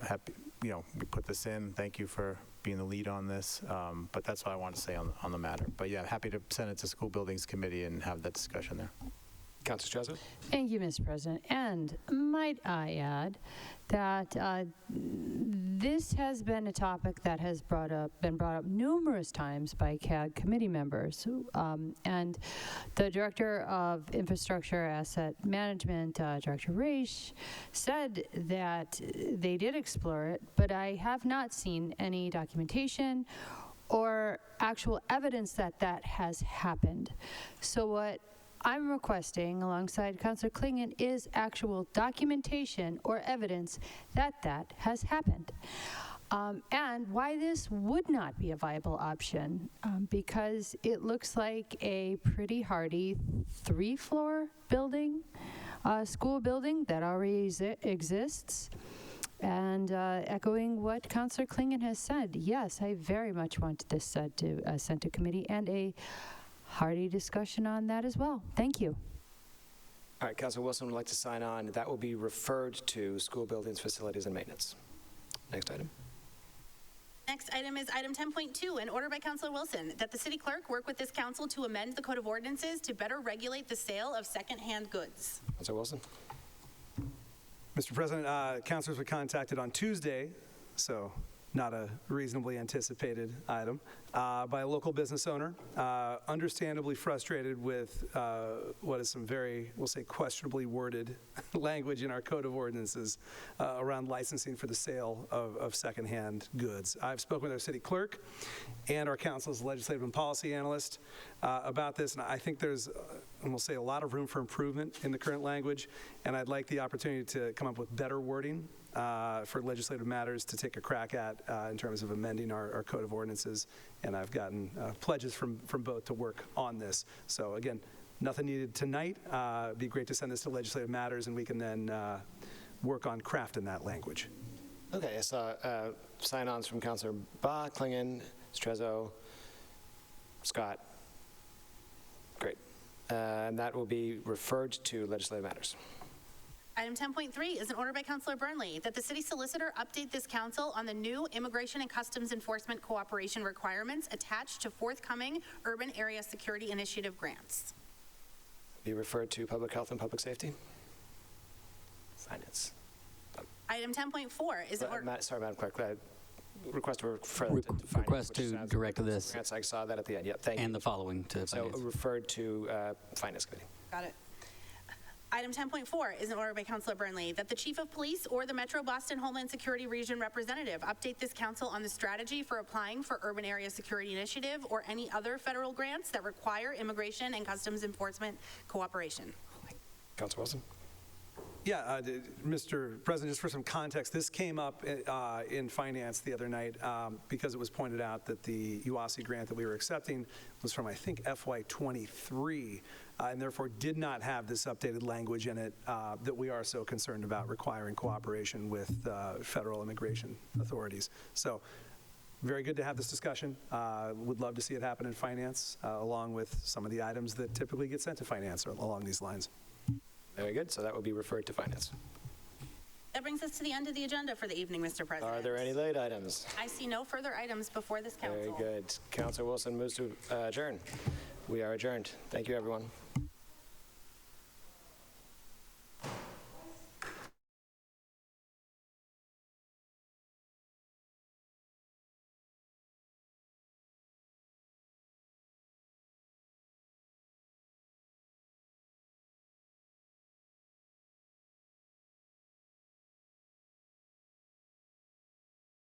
happy, you know, we put this in. Thank you for being the lead on this, but that's what I want to say on the matter. But yeah, happy to send it to school buildings committee and have that discussion there. Councilor Strezzo? Thank you, Mr. President. And might I add that this has been a topic that has been brought up numerous times by CAG committee members. And the Director of Infrastructure Asset Management, Director Raish, said that they did explore it, but I have not seen any documentation or actual evidence that that has happened. So what I'm requesting, alongside Councilor Clingan, is actual documentation or evidence that that has happened. And why this would not be a viable option, because it looks like a pretty hardy 3-floor building, school building that already exists. And echoing what Councilor Clingan has said, yes, I very much want this sent to committee, and a hearty discussion on that as well. Thank you. All right, Councilor Wilson would like to sign on. That will be referred to School Buildings, Facilities, and Maintenance. Next item. Next item is item 10.2, an order by Councilor Wilson that the city clerk work with this council to amend the Code of Ordinances to better regulate the sale of secondhand goods. Councilor Wilson. Mr. President, councilors were contacted on Tuesday, so not a reasonably anticipated item, by a local business owner, understandably frustrated with what is some very, we'll say, questionably worded language in our Code of Ordinances around licensing for the sale of secondhand goods. I've spoken with our city clerk and our council's legislative and policy analyst about this, and I think there's, and we'll say, a lot of room for improvement in the current language, and I'd like the opportunity to come up with better wording for legislative matters to take a crack at in terms of amending our Code of Ordinances, and I've gotten pledges from both to work on this. So again, nothing needed tonight. It'd be great to send this to legislative matters, and we can then work on crafting that language. Okay, I saw sign-ons from Councilor Ba, Clingan, Strezzo, Scott. Great. And that will be referred to legislative matters. Item 10.3 is an order by Councilor Burnley that the city solicitor update this council on the new Immigration and Customs Enforcement cooperation requirements attached to forthcoming Urban Area Security Initiative grants. Be referred to Public Health and Public Safety. Finance. Item 10.4 is an order. Sorry, Madam Clerk. Request to refer to finance. Request to direct this. Grants, I saw that at the end. Yep, thank you. And the following to So finance. referred to Finance Committee. Got it. Item 10.4 is an order by Councilor Burnley that the Chief of Police or the Metro Boston Homeland Security Region representative update this council on the strategy for applying for Urban Area Security Initiative or any other federal grants that require immigration and customs enforcement cooperation. Councilor Wilson. Yeah, Mr. President, just for some context, this came up in finance the other night because it was pointed out that the UASI grant that we were accepting was from, I think, FY23, and therefore did not have this updated language in it that we are so concerned about requiring cooperation with federal immigration authorities. So very good to have this discussion. Would love to see it happen in finance, along with some of the items that typically get sent to finance along these lines. Very good. So that will be referred to Finance. That brings us to the end of the agenda for the evening, Mr. President. Are there any late items? I see no further items before this council. Very good. Councilor Wilson moves to adjourn. We are adjourned. Thank you, everyone.